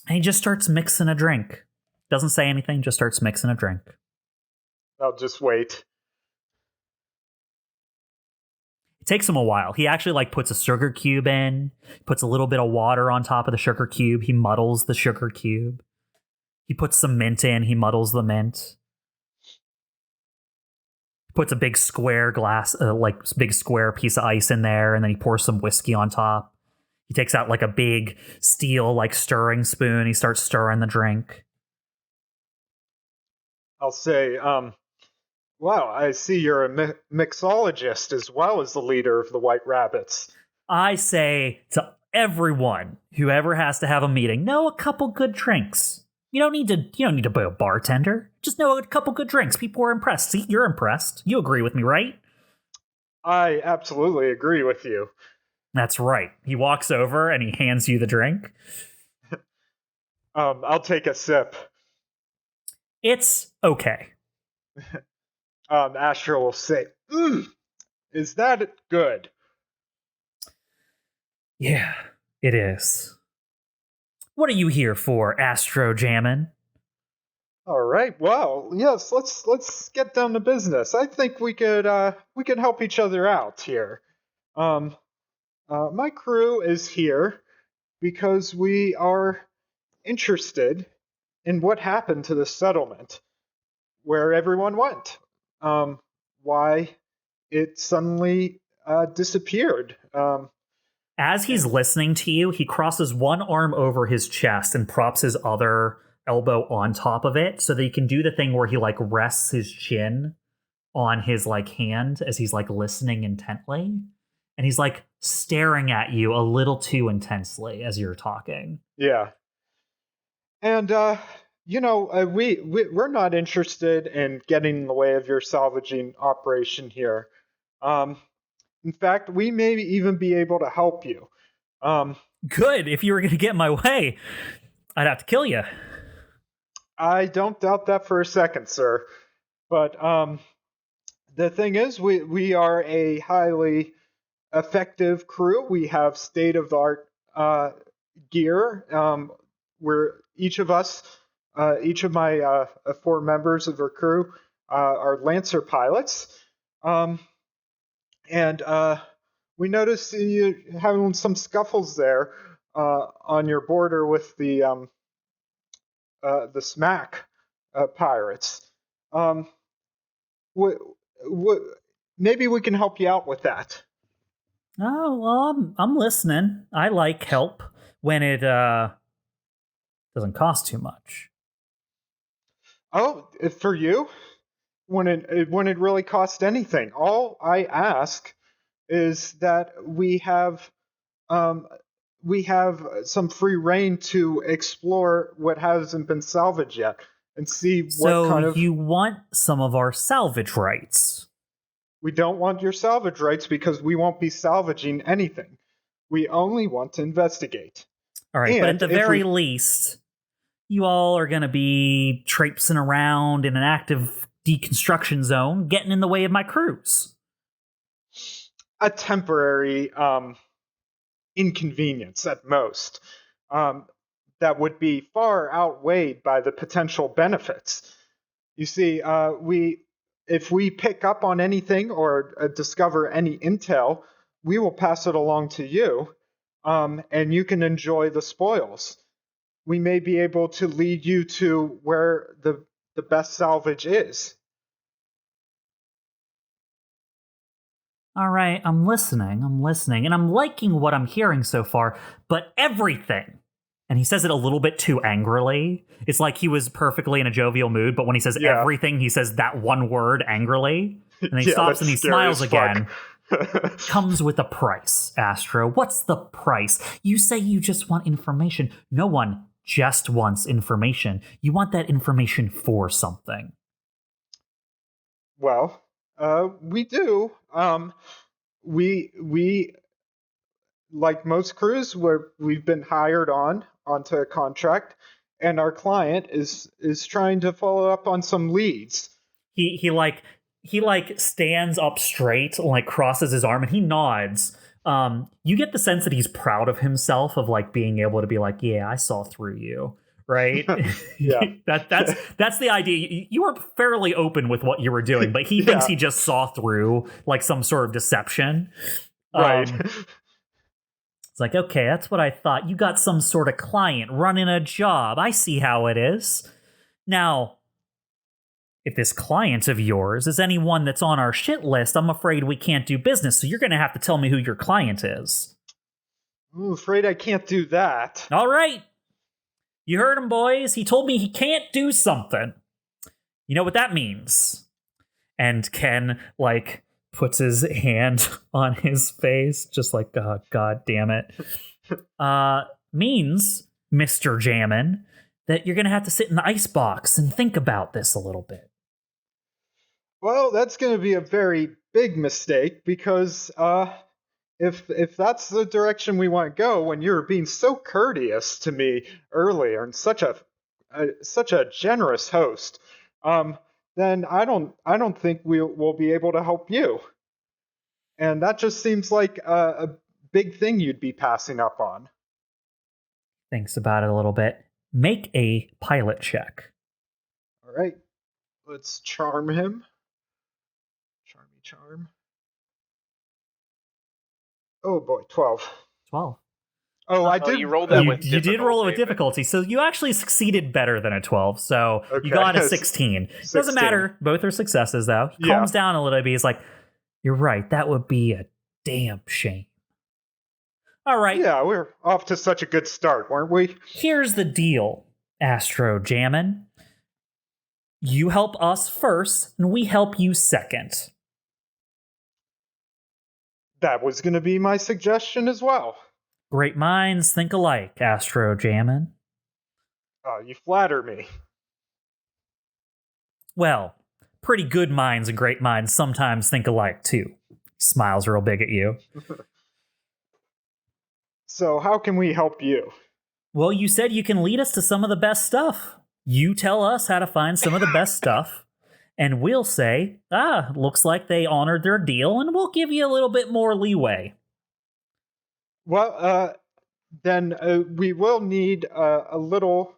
And he just starts mixing a drink. Doesn't say anything, just starts mixing a drink. I'll just wait. It takes him a while. He actually like puts a sugar cube in, puts a little bit of water on top of the sugar cube. He muddles the sugar cube. He puts some mint in. He muddles the mint. Puts a big square glass, big square piece of ice in there, and then he pours some whiskey on top. He takes out like a big steel like stirring spoon. He starts stirring the drink. I'll say, wow, I see you're a mixologist as well as the leader of the White Rabbits. I say to everyone who ever has to have a meeting, know a couple good drinks. You don't need to be a bartender. Just know a couple good drinks. People are impressed. See, you're impressed. You agree with me, right? I absolutely agree with you. That's right. He walks over and he hands you the drink. I'll take a sip. It's okay. Astro will say, is that good? Yeah, it is. What are you here for, Astro Jamin? All right. Well, yes. Let's get down to business. I think we could help each other out here. My crew is here because we are interested in what happened to the settlement, where everyone went, why it suddenly disappeared. As he's listening to you, he crosses one arm over his chest and props his other elbow on top of it so that he can do the thing where he like rests his chin on his like hand as he's like listening intently. And he's like staring at you a little too intensely as you're talking. Yeah. And, we're not interested in getting in the way of your salvaging operation here. In fact, we may even be able to help you. Good. If you were going to get in my way, I'd have to kill you. I don't doubt that for a second, sir. But the thing is, we are a highly effective crew. We have state-of-the-art gear. We're each of my 4 members of our crew are Lancer pilots. And we noticed you having some scuffles there on your border with the Smack pirates. Maybe we can help you out with that. Oh, well, I'm listening. I like help when it doesn't cost too much. Oh, for you? When it really cost anything. All I ask is that we have some free reign to explore what hasn't been salvaged yet and see what kind of. So you want some of our salvage rights? We don't want your salvage rights because we won't be salvaging anything. We only want to investigate. All right, but at the very least, you all are going to be traipsing around in an active deconstruction zone, getting in the way of my cruise. A temporary inconvenience at most. That would be far outweighed by the potential benefits. You see, if we pick up on anything or discover any intel, we will pass it along to you, and you can enjoy the spoils. We may be able to lead you to where the best salvage is. All right, I'm listening, and I'm liking what I'm hearing so far, but everything. And he says it a little bit too angrily. It's like he was perfectly in a jovial mood, but when he says everything, he says that one word angrily. And then he stops and he smiles again. Comes with a price, Astro. What's the price? You say you just want information. No one just wants information. You want that information for something. Well, we do. We like most crews, we've been hired onto a contract, and our client is trying to follow up on some leads. He stands up straight, like crosses his arm, and he nods. You get the sense that he's proud of himself, of like being able to be like, yeah, I saw through you. Right? Yeah. that's the idea. You were fairly open with what you were doing, but he thinks he just saw through like some sort of deception. Right. It's like, okay, that's what I thought. You got some sort of client running a job. I see how it is. Now, if this client of yours is anyone that's on our shit list, I'm afraid we can't do business. So you're going to have to tell me who your client is. I'm afraid I can't do that. All right. You heard him, boys. He told me he can't do something. You know what that means? And Ken, like, puts his hand on his face, just like, oh, God damn it. Means, Mr. Jamin, that you're going to have to sit in the icebox and think about this a little bit. Well, that's going to be a very big mistake, because if that's the direction we want to go, when you were being so courteous to me earlier and such a generous host, then I don't think we'll be able to help you. And that just seems like a big thing you'd be passing up on. Thinks about it a little bit. Make a pilot check. All right. Let's charm him. Charm. Oh boy, 12. 12. Oh, I did. You rolled that with You did roll it with difficulty, so you actually succeeded better than a 12. So you got a 16. 16. Doesn't matter. Both are successes, though. He calms down a little bit. He's like, you're right. That would be a damn shame. All right. Yeah, we're off to such a good start, weren't we? Here's the deal, Astro Jamin. You help us first, and we help you second. That was going to be my suggestion as well. Great minds think alike, Astro Jamin. Oh, you flatter me. Well, pretty good minds and great minds sometimes think alike, too. He smiles real big at you. So how can we help you? Well, you said you can lead us to some of the best stuff. You tell us how to find some of the best stuff, and we'll say, looks like they honored their deal, and we'll give you a little bit more leeway. Well, then we will need a little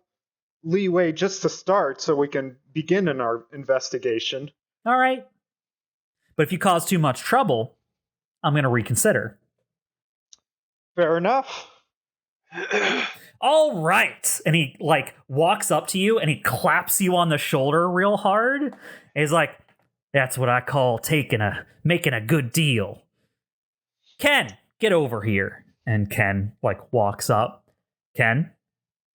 leeway just to start so we can begin in our investigation. All right. But if you cause too much trouble, I'm going to reconsider. Fair enough. All right. And he, like, walks up to you and he claps you on the shoulder real hard. And he's like, that's what I call making a good deal. Ken, get over here. And Ken, like, walks up. Ken,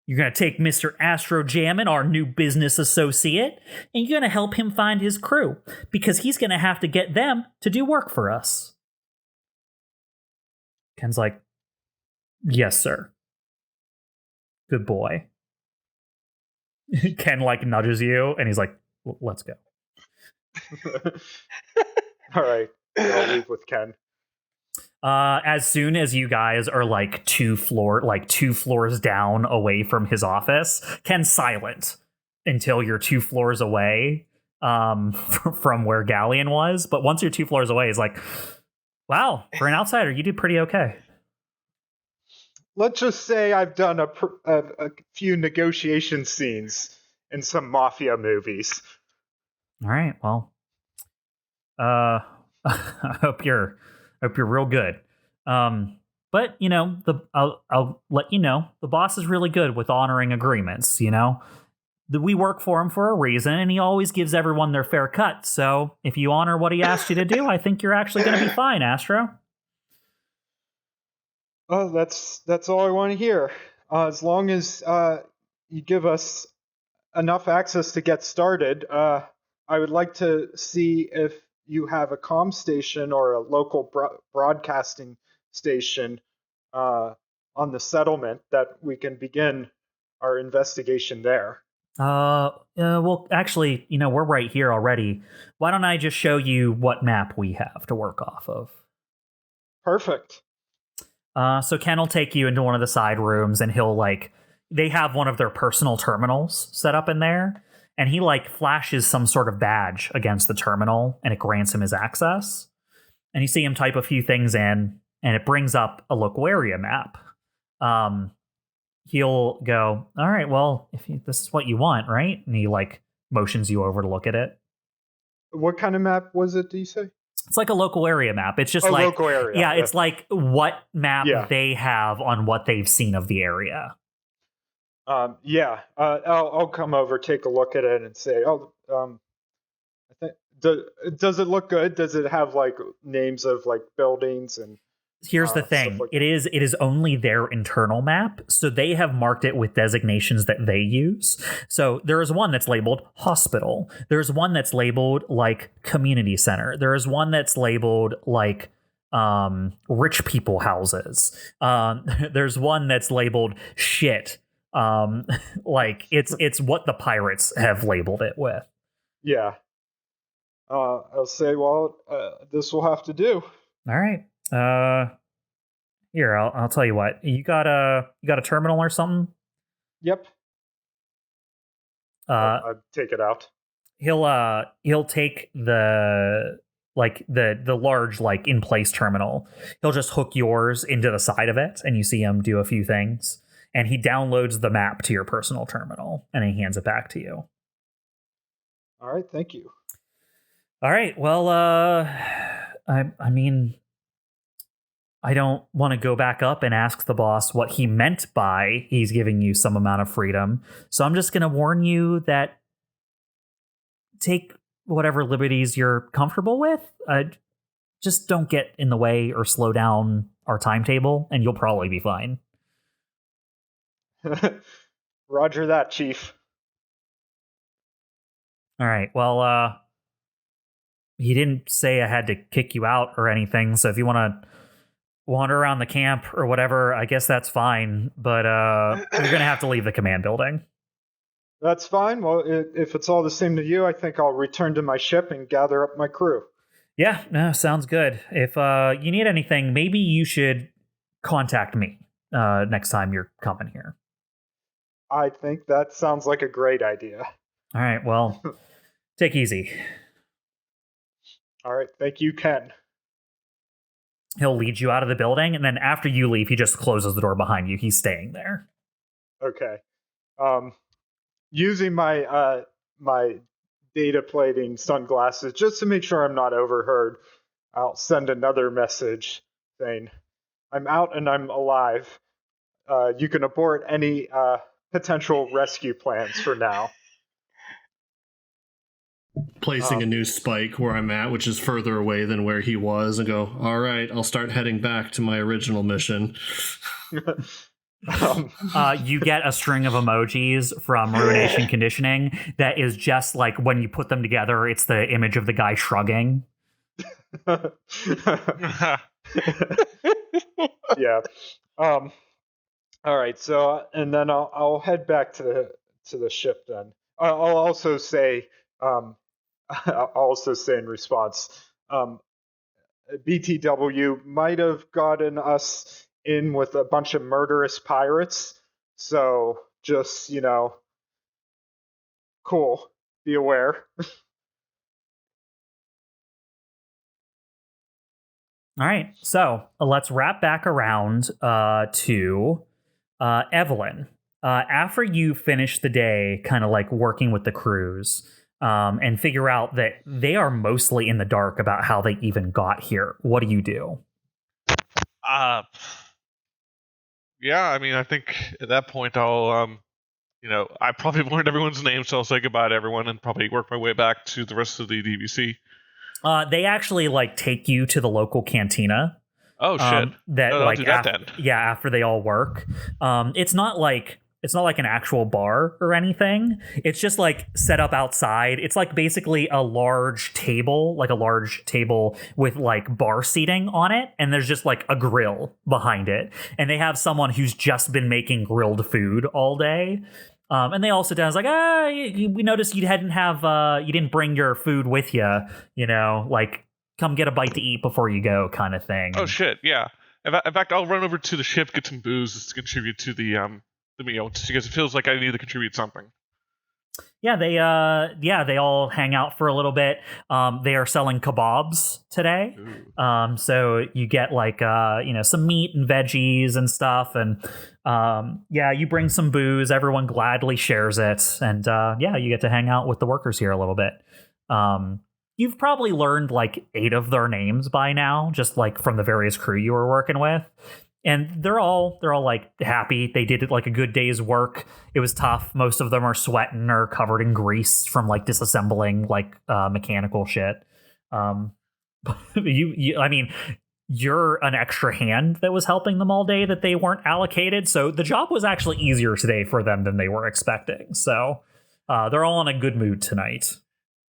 you're going to take Mr. Astro Jamin, our new business associate, and you're going to help him find his crew, because he's going to have to get them to do work for us. Ken's like, yes, sir. Good boy. Ken, like, nudges you, and he's like, let's go. All right. I'll leave with Ken. As soon as you guys are like two floors down away from his office, Ken's silent until you're 2 floors away from where Galleon was. But once you're 2 floors away, he's like, wow, for an outsider, you did pretty okay. Let's just say I've done a few negotiation scenes in some mafia movies. All right. Well, I hope you're real good. But I'll let you know the boss is really good with honoring agreements. We work for him for a reason, and he always gives everyone their fair cut. So if you honor what he asked you to do, I think you're actually going to be fine, Astro. Oh, that's all I want to hear. As long as you give us enough access to get started, I would like to see if you have a comm station or a local broadcasting station on the settlement that we can begin our investigation there. Well, actually, we're right here already. Why don't I just show you what map we have to work off of? Perfect. So Ken will take you into one of the side rooms, and he'll they have one of their personal terminals set up in there, and he flashes some sort of badge against the terminal, and it grants him his access. And you see him type a few things in, and it brings up a local area map. He'll go, all right, well, this is what you want, right? And he motions you over to look at it. What kind of map was it, do you say? It's like a local area map. It's just local area. Yeah, it's like what map they have on what they've seen of the area. I'll come over, take a look at it, and say, I think, does it look good? Does it have names of buildings and? Here's the thing. It is only their internal map, so they have marked it with designations that they use. So there is one that's labeled hospital. There's one that's labeled community center. There is one that's labeled rich people houses. There's one that's labeled shit. It's what the pirates have labeled it with. Yeah. I'll say, this will have to do. All right. Here, I'll tell you what. You got a terminal or something? Yep. I'll take it out. He'll take the large in place terminal. He'll just hook yours into the side of it, and you see him do a few things. And he downloads the map to your personal terminal, and he hands it back to you. All right, thank you. All right, well, I mean, I don't want to go back up and ask the boss what he meant by he's giving you some amount of freedom. So I'm just going to warn you that take whatever liberties you're comfortable with. Just don't get in the way or slow down our timetable, and you'll probably be fine. Roger that, Chief. All right, well, he didn't say I had to kick you out or anything, so if you want to wander around the camp or whatever, I guess that's fine, but you're going to have to leave the command building. That's fine. Well, if it's all the same to you, I think I'll return to my ship and gather up my crew. Yeah, no, sounds good. If you need anything, maybe you should contact me next time you're coming here. I think that sounds like a great idea. All right, well, take easy. All right, thank you, Ken. He'll lead you out of the building, and then after you leave, he just closes the door behind you. He's staying there. Okay. Using my my data plating sunglasses just to make sure I'm not overheard, I'll send another message saying, "I'm out and I'm alive. You can abort any potential rescue plans for now." Placing a new spike where I'm at, which is further away than where he was, and go, all right, I'll start heading back to my original mission. You get a string of emojis from Ruination Conditioning that is just when you put them together, it's the image of the guy shrugging. Yeah. All right. So, and then I'll head back to the ship. Then I'll also say in response, BTW might have gotten us in with a bunch of murderous pirates. So just cool. Be aware. All right, so let's wrap back around to Evelene. After you finish the day kind of working with the crews, and figure out that they are mostly in the dark about how they even got here. What do you do? Yeah, I mean, I think at that point I'll, I probably learned everyone's name, so I'll say goodbye to everyone and probably work my way back to the rest of the DBC. They actually take you to the local cantina. Oh shit! I'll do that then. Yeah, after they all work. It's not like an actual bar or anything. It's just set up outside. It's basically a large table with bar seating on it, and there's just a grill behind it. And they have someone who's just been making grilled food all day. And they all sit down. It's we noticed you didn't bring your food with you. Come get a bite to eat before you go, kind of thing. Oh shit! Yeah. In fact, I'll run over to the ship, get some booze to contribute to the meal, just because it feels like I need to contribute something. Yeah, they all hang out for a little bit. They are selling kebabs today. So you get some meat and veggies and stuff, and you bring some booze. Everyone gladly shares it, and you get to hang out with the workers here a little bit. You've probably learned 8 of their names by now, just from the various crew you were working with. And they're all happy. They did a good day's work. It was tough. Most of them are sweating or covered in grease from disassembling mechanical shit. You're an extra hand that was helping them all day that they weren't allocated. So the job was actually easier today for them than they were expecting. So they're all in a good mood tonight.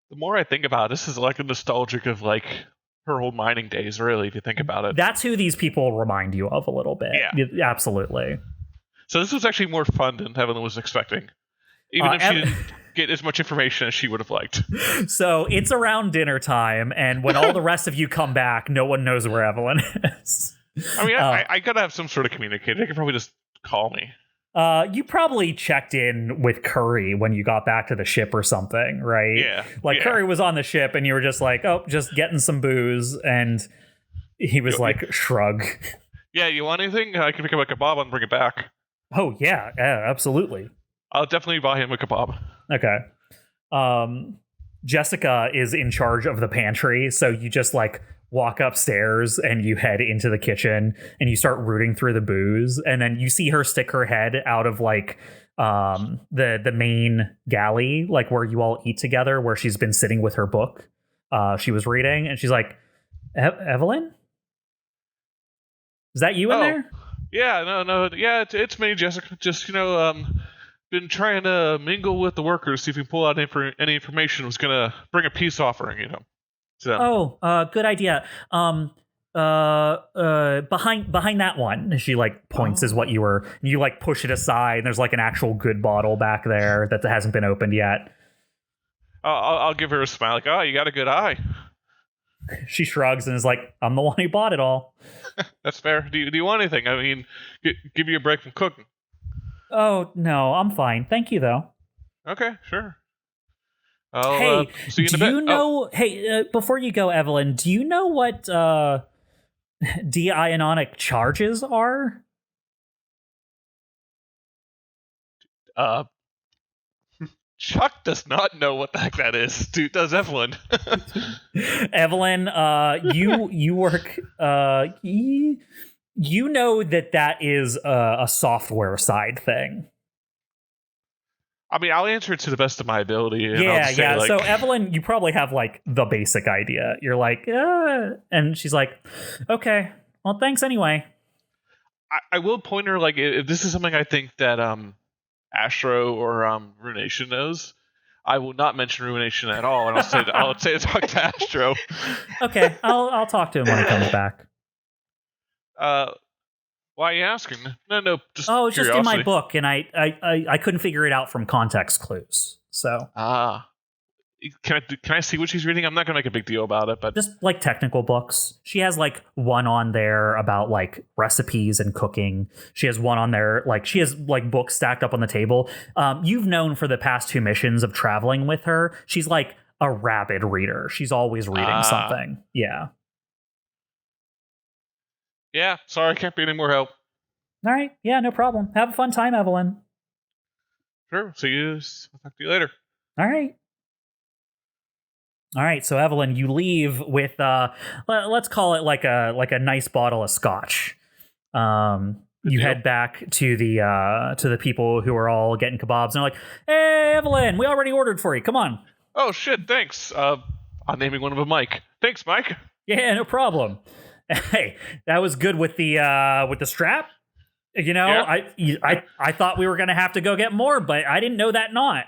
The more I think about it, this is a nostalgic of her old mining days, really, if you think about it. That's who these people remind you of a little bit. Yeah. Absolutely. So this was actually more fun than Evelene was expecting. Even if she didn't get as much information as she would have liked. So it's around dinner time, and when all the rest of you come back, no one knows where Evelene is. I mean, I gotta have some sort of communicator. They could probably just call me. You probably checked in with Curry when you got back to the ship or something, right? Yeah. Curry was on the ship and you were just just getting some booze, and he was shrug. Yeah, you want anything? I can pick up a kebab and bring it back. Oh, yeah, absolutely. I'll definitely buy him a kebab. Okay. Jessica is in charge of the pantry, so you just walk upstairs and you head into the kitchen and you start rooting through the booze, and then you see her stick her head out of the main galley, where you all eat together, where she's been sitting with her book she was reading, and she's like, Evelene, is that you in there? Yeah, no, yeah, it's me, Jessica. Just been trying to mingle with the workers, see if we can pull out any information. Was gonna bring a peace offering, So. Good idea. Behind that one, she points is what you were. You push it aside, and there's an actual good bottle back there that hasn't been opened yet. I'll give her a smile, oh, you got a good eye. She shrugs and is I'm the one who bought it all. That's fair. Do you want anything? I mean, give you a break from cooking. Oh no, I'm fine. Thank you though. Okay, sure. Hey, see you in a bit. You know? Hey, before you go, Evelene, do you know what de-ionic charges are? Chuck does not know what the heck that is. Dude, does Evelene? Evelene, you work. You know that is a software side thing. I mean, I'll answer it to the best of my ability. Yeah. So Evelene, you probably have the basic idea. You're and she's okay. Well, thanks anyway. I will point her if this is something I think that Astro or Ruination knows, I will not mention Ruination at all, and I'll say to talk to Astro. Okay, I'll talk to him when he comes back. Why are you asking? No, just it's curiosity. just in my book, and I couldn't figure it out from context clues. So can I see what she's reading? I'm not gonna make a big deal about it, but just technical books. She has one on there about recipes and cooking. She has one on there she has books stacked up on the table. You've known for the past 2 missions of traveling with her, she's a rabid reader. She's always reading something. Yeah. Yeah, sorry, I can't be any more help. All right. Yeah, no problem. Have a fun time, Evelene. Sure. See you. I'll talk to you later. All right. All right, so Evelene, you leave with let's call it like a nice bottle of scotch. You head back to the people who are all getting kebabs, and they're like, "Hey, Evelene, we already ordered for you. Come on." Oh shit, thanks. I'm naming one of them Mike. Thanks, Mike. Yeah, no problem. Hey, that was good with the strap. You know, Yeah. I thought we were gonna have to go get more, but I didn't know that knot.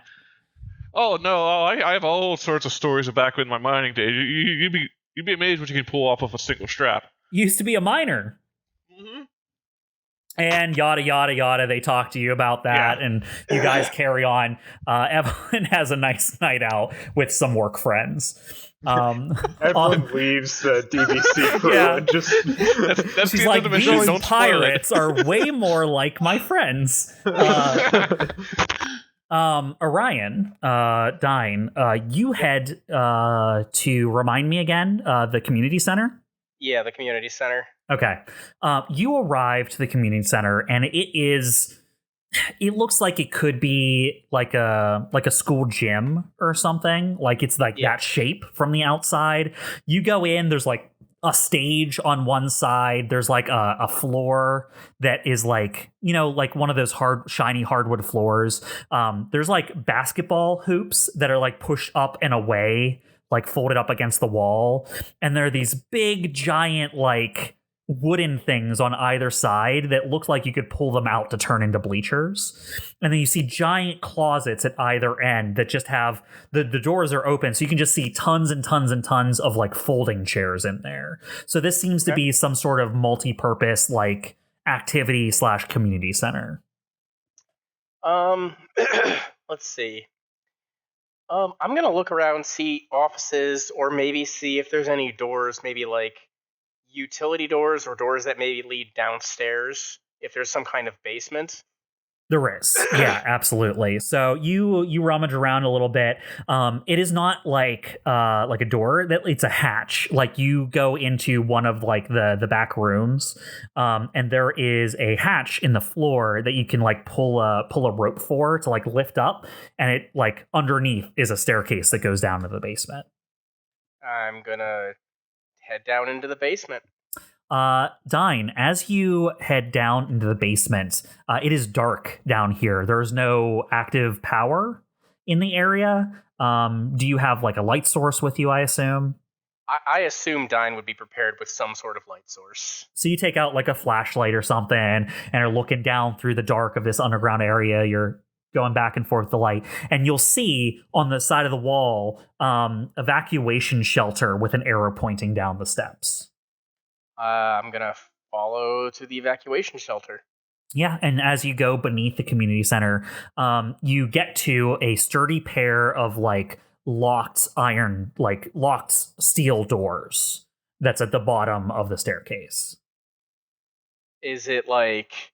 Oh no, I have all sorts of stories of back in my mining days. You'd be amazed what you can pull off of a single strap. Used to be a miner. Mm-hmm. And yada, yada, yada. They talk to you about that, and you guys carry on. Evelene has a nice night out with some work friends. Evelene leaves the DBC crew and just... That's She's the like, end of the mission. these Don't spoil it. pirates are way more like my friends. Orion, Dyne, you head to, remind me again, the community center? Yeah, the community center. Okay. You arrive to the community center, and it looks like it could be like a school gym or something. Like it's like that shape from the outside. You go in, there's like a stage on one side. There's like a floor that is like, you know, like one of those shiny hardwood floors. There's like basketball hoops that are like pushed up and away, like folded up against the wall. And there are these big, giant, like wooden things on either side that look like you could pull them out to turn into bleachers. And then you see giant closets at either end that just have the doors are open, so you can just see tons and tons and tons of like folding chairs in there. So this seems to be some sort of multi-purpose like activity / community center. Let's see. I'm gonna look around, see offices, or maybe see if there's any doors, maybe like utility doors or doors that maybe lead downstairs if there's some kind of basement. There is. Yeah, absolutely. So you rummage around a little bit. It is not like a door, that it's a hatch. Like you go into one of like the back rooms, and there is a hatch in the floor that you can like pull a rope for to like lift up, and it like underneath is a staircase that goes down to the basement. I'm gonna head down into the basement. Dyne, as you head down into the basement, it is dark down here. There's no active power in the area. Do you have like a light source with you, I assume? I assume Dyne would be prepared with some sort of light source. So you take out like a flashlight or something and are looking down through the dark of this underground area. You're going back and forth with the light, and you'll see on the side of the wall evacuation shelter with an arrow pointing down the steps. I'm gonna follow to the evacuation shelter. Yeah, and as you go beneath the community center, you get to a sturdy pair of like locked steel doors that's at the bottom of the staircase. Is it like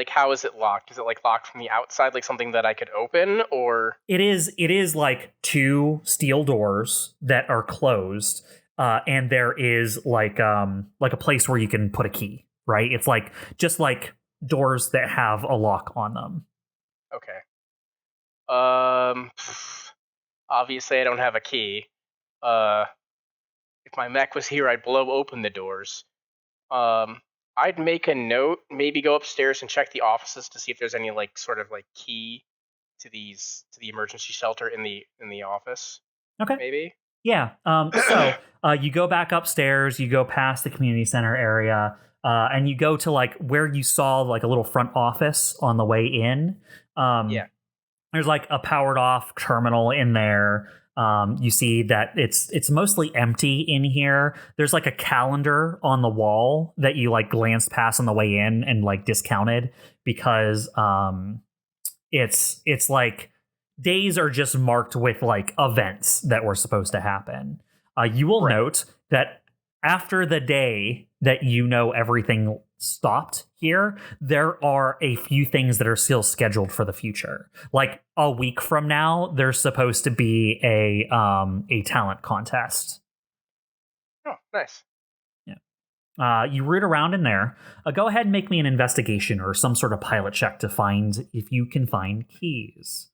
how is it locked? Is it like locked from the outside, like something that I could open, or? It is like two steel doors that are closed. And there is like a place where you can put a key, right? It's like just like doors that have a lock on them. Okay. Obviously I don't have a key. If my mech was here, I'd blow open the doors. I'd make a note, maybe go upstairs and check the offices to see if there's any like sort of like key to the emergency shelter in the office. Okay. Maybe. Yeah. So you go back upstairs, you go past the community center area, and you go to like where you saw like a little front office on the way in. There's like a powered off terminal in there. You see that it's mostly empty in here. There's like a calendar on the wall that you like glanced past on the way in and like discounted because it's like days are just marked with like events that were supposed to happen. You will note that after the day that you know everything stopped here, there are a few things that are still scheduled for the future. Like a week from now, there's supposed to be a talent contest. Oh, nice. Yeah. You root around in there. Go ahead and make me an investigation or some sort of pilot check to find if you can find keys.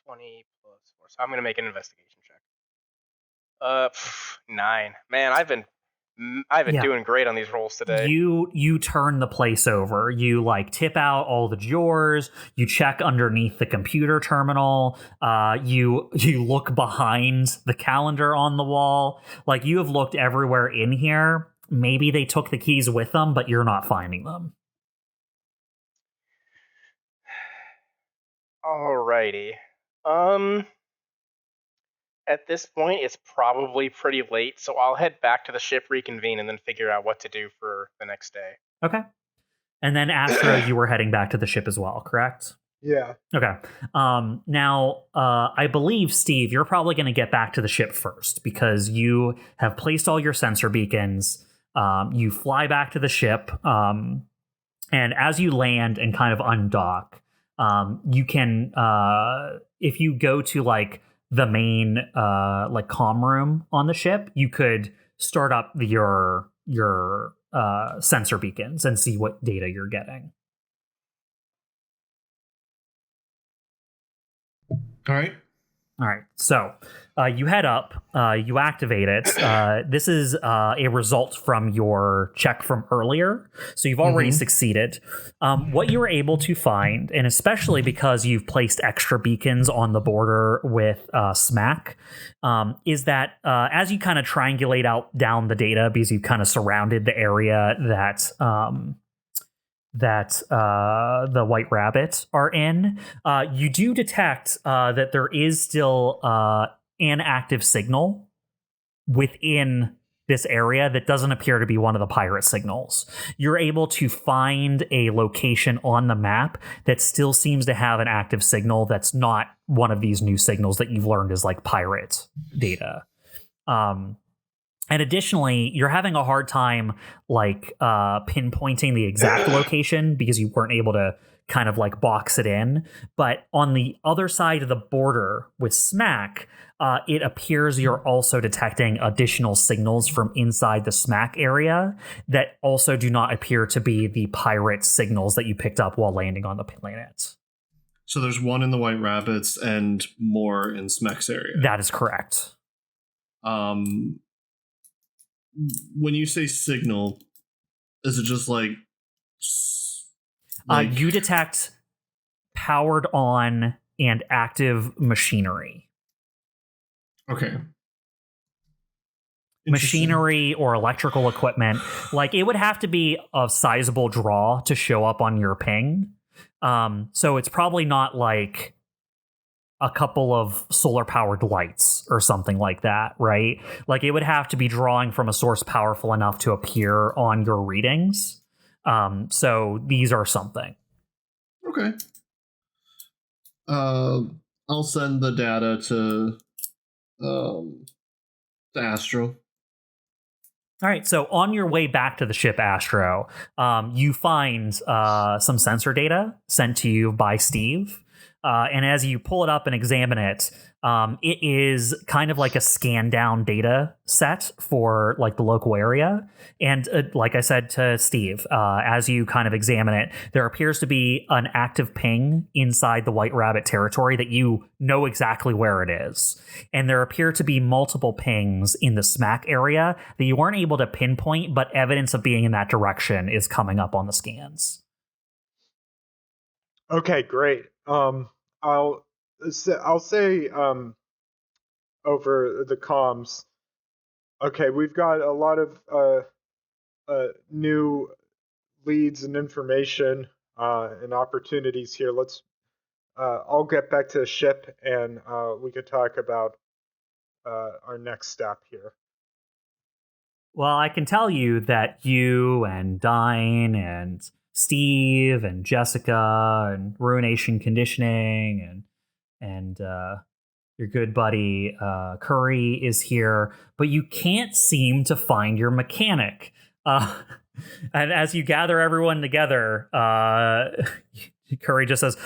20 plus 4, So I'm gonna make an investigation check. 9. Man, I've been doing great on these rolls today. You turn the place over. You like tip out all the drawers. You check underneath the computer terminal. You look behind the calendar on the wall. Like, you have looked everywhere in here. Maybe they took the keys with them, but you're not finding them. Alrighty. At this point, it's probably pretty late, so I'll head back to the ship, reconvene, and then figure out what to do for the next day. Okay. And then Astro, you were heading back to the ship as well, correct? Yeah. Okay. Now, I believe, Steve, you're probably going to get back to the ship first because you have placed all your sensor beacons. You fly back to the ship, and as you land and kind of undock, you can, if you go to like the main like comm room on the ship, you could start up your sensor beacons and see what data you're getting. All right. So you head up, you activate it. This is a result from your check from earlier. So you've already succeeded. What you were able to find, and especially because you've placed extra beacons on the border with SMAC, is that as you kind of triangulate out down the data, because you've kind of surrounded the area that the White Rabbit are in, you do detect that there is still an active signal within this area that doesn't appear to be one of the pirate signals. You're able to find a location on the map that still seems to have an active signal that's not one of these new signals that you've learned is like pirate data. And additionally, you're having a hard time like pinpointing the exact location because you weren't able to kind of like box it in. But on the other side of the border with SMAC, it appears you're also detecting additional signals from inside the SMAC area that also do not appear to be the pirate signals that you picked up while landing on the planet. So there's one in the White Rabbits and more in SMAC's area. That is correct. When you say signal, is it just like you detect powered on and active machinery. Okay. Machinery or electrical equipment. Like, it would have to be a sizable draw to show up on your ping. So it's probably not like a couple of solar powered lights or something like that, right? Like, it would have to be drawing from a source powerful enough to appear on your readings. So these are something. Okay. I'll send the data to Astro. All right, so on your way back to the ship, Astro, you find some sensor data sent to you by Steve. And as you pull it up and examine it, it is kind of like a scan down data set for like the local area. And like I said to Steve, as you kind of examine it, there appears to be an active ping inside the White Rabbit territory that you know exactly where it is. And there appear to be multiple pings in the SMAC area that you weren't able to pinpoint, but evidence of being in that direction is coming up on the scans. Okay, great. I'll say over the comms. Okay, we've got a lot of new leads and information and opportunities here. Let's. I'll get back to the ship and we could talk about our next step here. Well, I can tell you that you and Dyne and Steve and Jessica and Ruination Conditioning and your good buddy Curry is here, but you can't seem to find your mechanic. And as you gather everyone together, Curry just says,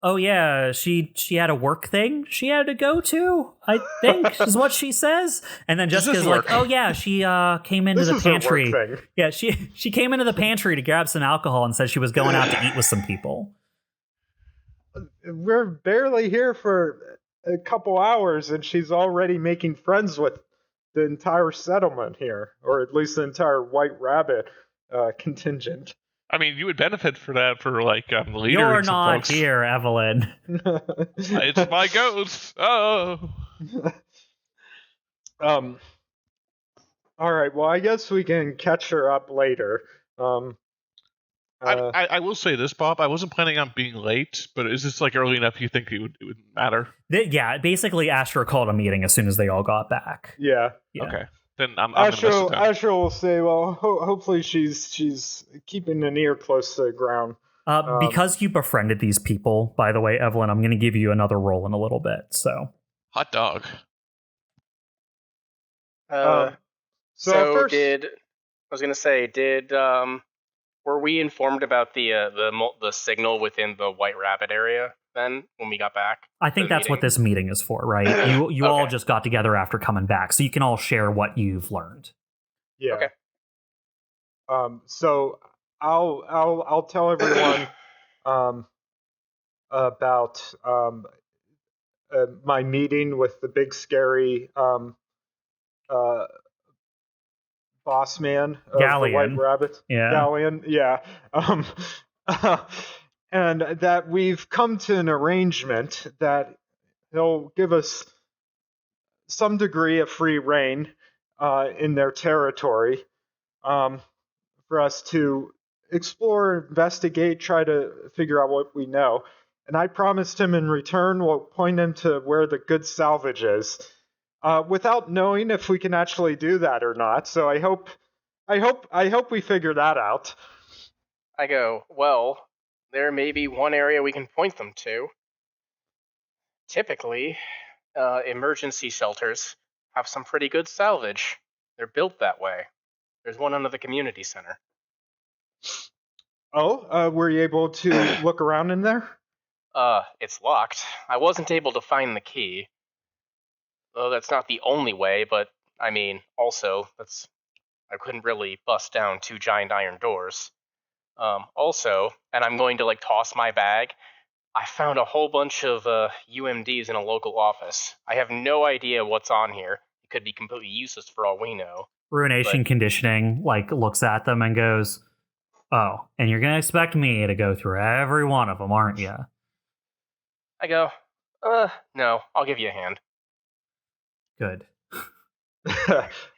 "Oh yeah, she had a work thing she had to go to, I think," is what she says. And then Jessica's like, "Oh yeah, she came into the pantry. Yeah, she came into the pantry to grab some alcohol and said she was going out to eat with some people." We're barely here for a couple hours, and she's already making friends with the entire settlement here, or at least the entire White Rabbit contingent. I mean, you would benefit for that for like leadering You're some not folks. here, Evelene. It's my ghost. Oh. All right. Well, I guess we can catch her up later. I will say this, Bob. I wasn't planning on being late, but is this like early enough you think it would matter? Yeah, basically Astro called a meeting as soon as they all got back. Yeah. Okay. Then I'm gonna miss it then. Astro will say, well, hopefully she's keeping an ear close to the ground. Because you befriended these people, by the way, Evelene, I'm going to give you another roll in a little bit. So Hot dog. So first, were we informed about the signal within the White Rabbit area then when we got back? I think that's what this meeting is for, right? You all just got together after coming back, so you can all share what you've learned. Yeah. Okay. So I'll tell everyone about my meeting with the big scary boss man of Galleon. the White Rabbit. Yeah. Galleon, yeah. And that we've come to an arrangement that he'll give us some degree of free reign in their territory for us to explore, investigate, try to figure out what we know. And I promised him in return we'll point him to where the good salvage is, without knowing if we can actually do that or not. So I hope we figure that out. I go, well, there may be one area we can point them to. Typically, emergency shelters have some pretty good salvage. They're built that way. There's one under the community center. Oh, were you able to look around in there? It's locked. I wasn't able to find the key. Though that's not the only way, but, I mean, also, I couldn't really bust down 2 giant iron doors. Also, and I'm going to, toss my bag, I found a whole bunch of, UMDs in a local office. I have no idea what's on here. It could be completely useless for all we know. Ruination Conditioning, looks at them and goes, oh, and you're going to expect me to go through every one of them, aren't you? I go, no, I'll give you a hand. Good.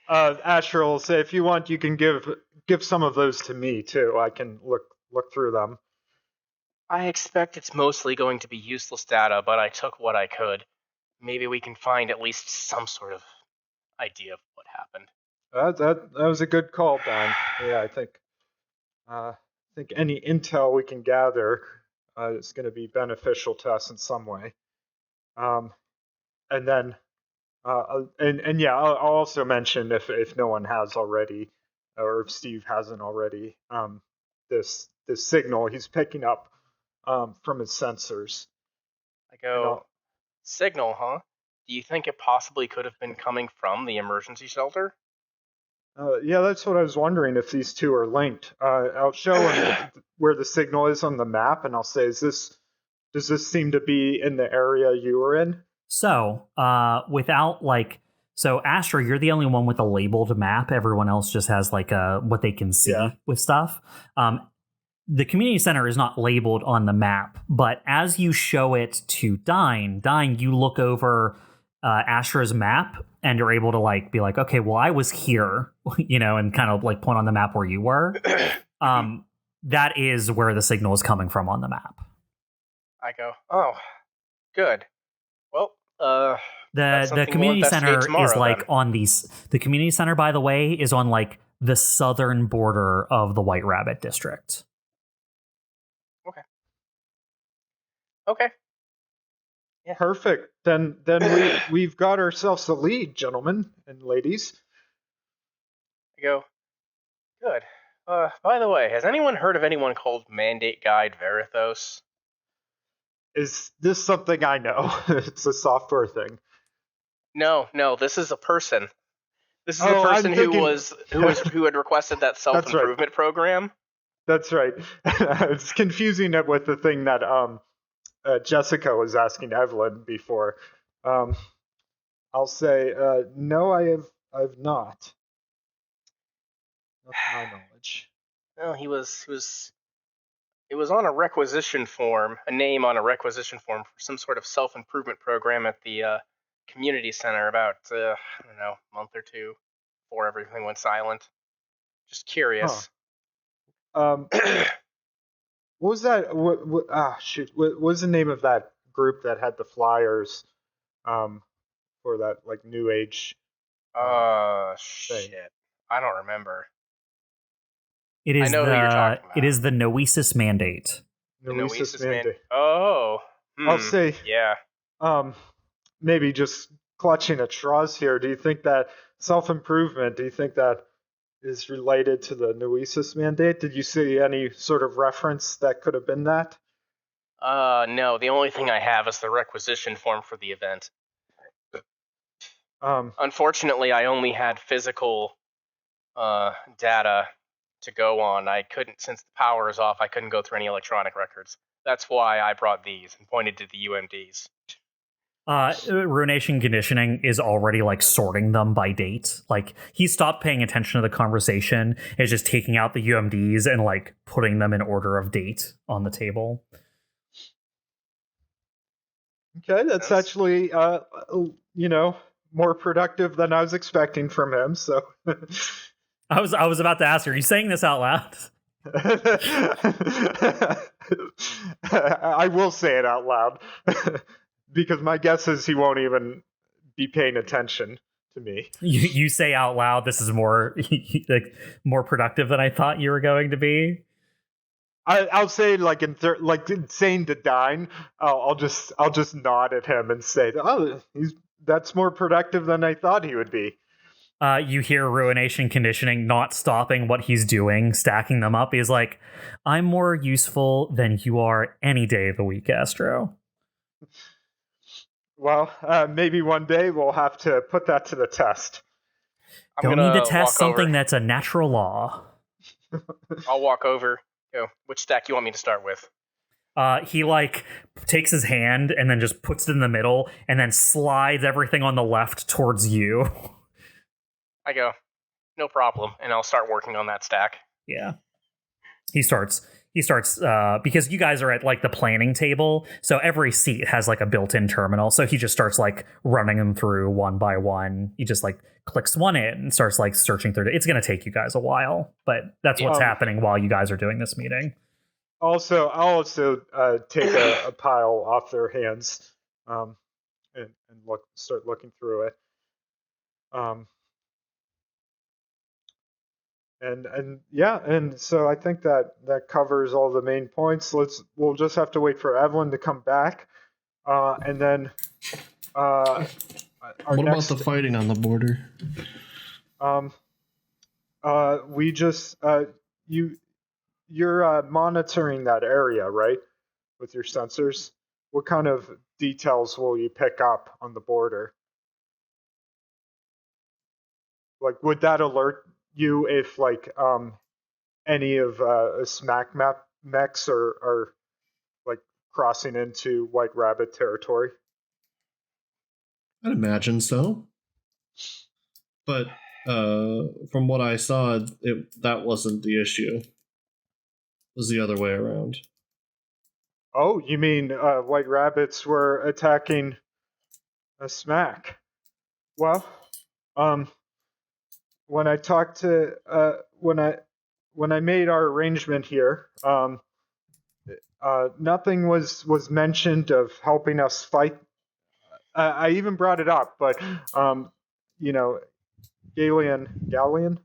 Astro will say, if you want, you can give some of those to me too. I can look through them. I expect it's mostly going to be useless data, but I took what I could. Maybe we can find at least some sort of idea of what happened. That was a good call, Dyne. Yeah, I think any intel we can gather is going to be beneficial to us in some way. And then. Yeah, I'll also mention if no one has already, or if Steve hasn't already, this signal he's picking up from his sensors. I go, signal, huh? Do you think it possibly could have been coming from the emergency shelter? Yeah, that's what I was wondering, if these two are linked. I'll show him where the signal is on the map, and I'll say, does this seem to be in the area you were in? So, so Astro, you're the only one with a labeled map. Everyone else just has what they can see with stuff. The community center is not labeled on the map, but as you show it to Dyne, you look over Astro's map and you're able to be okay, well, I was here, and kind of point on the map where you were. That is where the signal is coming from on the map. I go, oh, good. Well, the community center is on these. The community center, by the way, is on the southern border of the White Rabbit district. Okay. Yeah. Perfect. Then we've got ourselves a lead, gentlemen and ladies. I go, good. By the way, has anyone heard of anyone called Mandate Guide Verithos? Is this something I know? It's a software thing. No, this is a person. This is a person who had requested that self-improvement program. That's right. It's confusing it with the thing that Jessica was asking Evelene before. I'll say no. I've not. Not to my knowledge. No, it was on a requisition form, a name on a requisition form for some sort of self-improvement program at the community center about, I don't know, a month or two before everything went silent. Just curious. What was that? Shoot. What was the name of that group that had the flyers for that, like, New Age Shit. I don't remember. It is I know who you're talking about. It is the Noesis mandate. Noesis Mandate. Oh. I'll say, yeah. maybe just clutching at straws here. Do you think that self-improvement, do you think that is related to the Noesis Mandate? Did you see any sort of reference that could have been that? No, the only thing I have is the requisition form for the event. Unfortunately, I only had physical data to go on. I couldn't, since the power is off, I couldn't go through any electronic records. That's why I brought these and pointed to the UMDs. Ruination Conditioning is already like sorting them by date. Like he stopped paying attention to the conversation. Is just taking out the UMDs and like putting them in order of date on the table. Okay, that's actually more productive than I was expecting from him. So I was about to ask, are you saying this out loud? I will say it out loud because my guess is he won't even be paying attention to me. You say out loud, this is more more productive than I thought you were going to be. I'll say saying to Dyne, I'll just nod at him and say, oh, that's more productive than I thought he would be. You hear Ruination Conditioning not stopping what he's doing, stacking them up. He's like, I'm more useful than you are any day of the week, Astro. Well, maybe one day we'll have to put that to the test. Don't need to test something that's a natural law. I'll walk over. Which stack you want me to start with? He like takes his hand and then just puts it in the middle and then slides everything on the left towards you. I go, no problem, and I'll start working on that stack. Yeah. He starts because you guys are at like the planning table, so every seat has like a built-in terminal, so he just starts like running them through one by one. He just like clicks one in and starts like searching through it. It's going to take you guys a while, but that's what's happening while you guys are doing this meeting. Also, I'll take a pile off their hands and start looking through it. And so I think that covers all the main points. We'll just have to wait for Evelene to come back, and then. What about the fighting on the border? We just you're monitoring that area, right? With your sensors. What kind of details will you pick up on the border? Like, would that alert you if like any of smack map mechs are like crossing into White Rabbit territory? I'd imagine so. But from what I saw, that wasn't the issue. It was the other way around. Oh, you mean White Rabbits were attacking a smack? Well, when I talked to when I made our arrangement here, nothing was mentioned of helping us fight. I even brought it up, but Galleon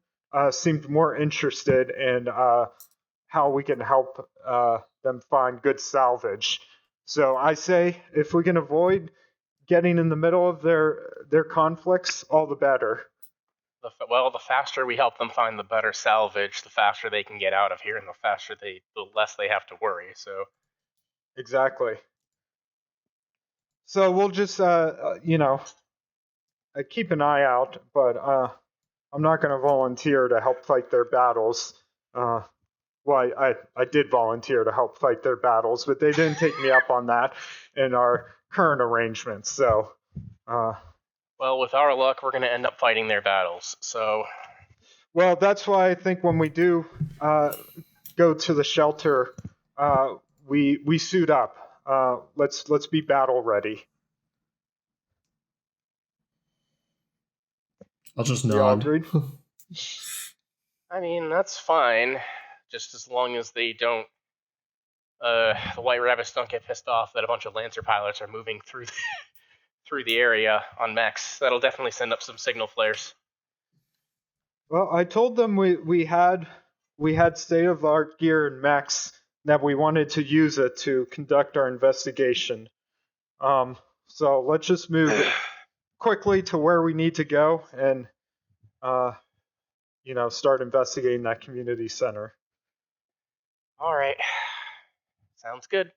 seemed more interested in how we can help them find good salvage. So I say, if we can avoid getting in the middle of their conflicts, all the better. The faster we help them find the better salvage, the faster they can get out of here, and the less they have to worry. So, exactly. So we'll just keep an eye out, but I'm not going to volunteer to help fight their battles. Well, I did volunteer to help fight their battles, but they didn't take me up on that in our current arrangements. So Well, with our luck, we're going to end up fighting their battles. So, well, that's why I think when we do go to the shelter, we suit up. Let's be battle ready. I'll just We all nod. agreed? I mean, that's fine, just as long as they don't. The White Rabbits don't get pissed off that a bunch of Lancer pilots are moving through the area on mechs. That'll definitely send up some signal flares. Well, I told them we had state-of-the-art gear and mechs, that we wanted to use it to conduct our investigation. So let's just move quickly to where we need to go and, start investigating that community center. All right. Sounds good.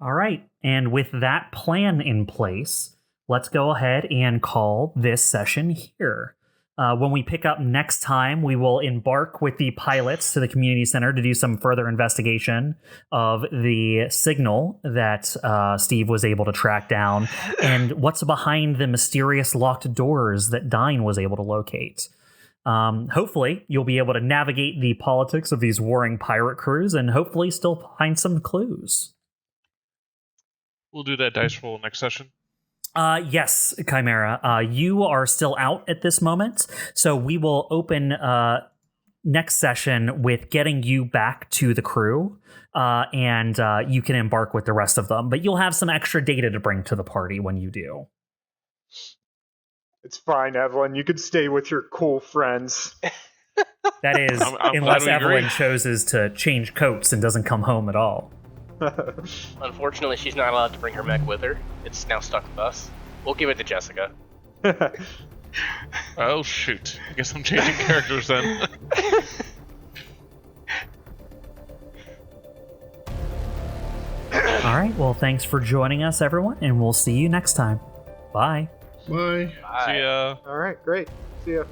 All right. And with that plan in place, let's go ahead and call this session here. When we pick up next time, we will embark with the pilots to the community center to do some further investigation of the signal that Steve was able to track down and what's behind the mysterious locked doors that Dyne was able to locate. Hopefully, you'll be able to navigate the politics of these warring pirate crews and hopefully still find some clues. We'll do that dice roll next session. Yes, Chimera. You are still out at this moment, so we will open next session with getting you back to the crew, and you can embark with the rest of them. But you'll have some extra data to bring to the party when you do. It's fine, Evelene. You could stay with your cool friends. That is, I'm unless glad we agree. Evelene chooses to change coats and doesn't come home at all. Unfortunately, she's not allowed to bring her mech with her. It's now stuck with us. We'll give it to Jessica. Oh, shoot. I guess I'm changing characters then. All right, well, thanks for joining us, everyone, and we'll see you next time. Bye. Bye. Bye. See ya. All right, great. See ya.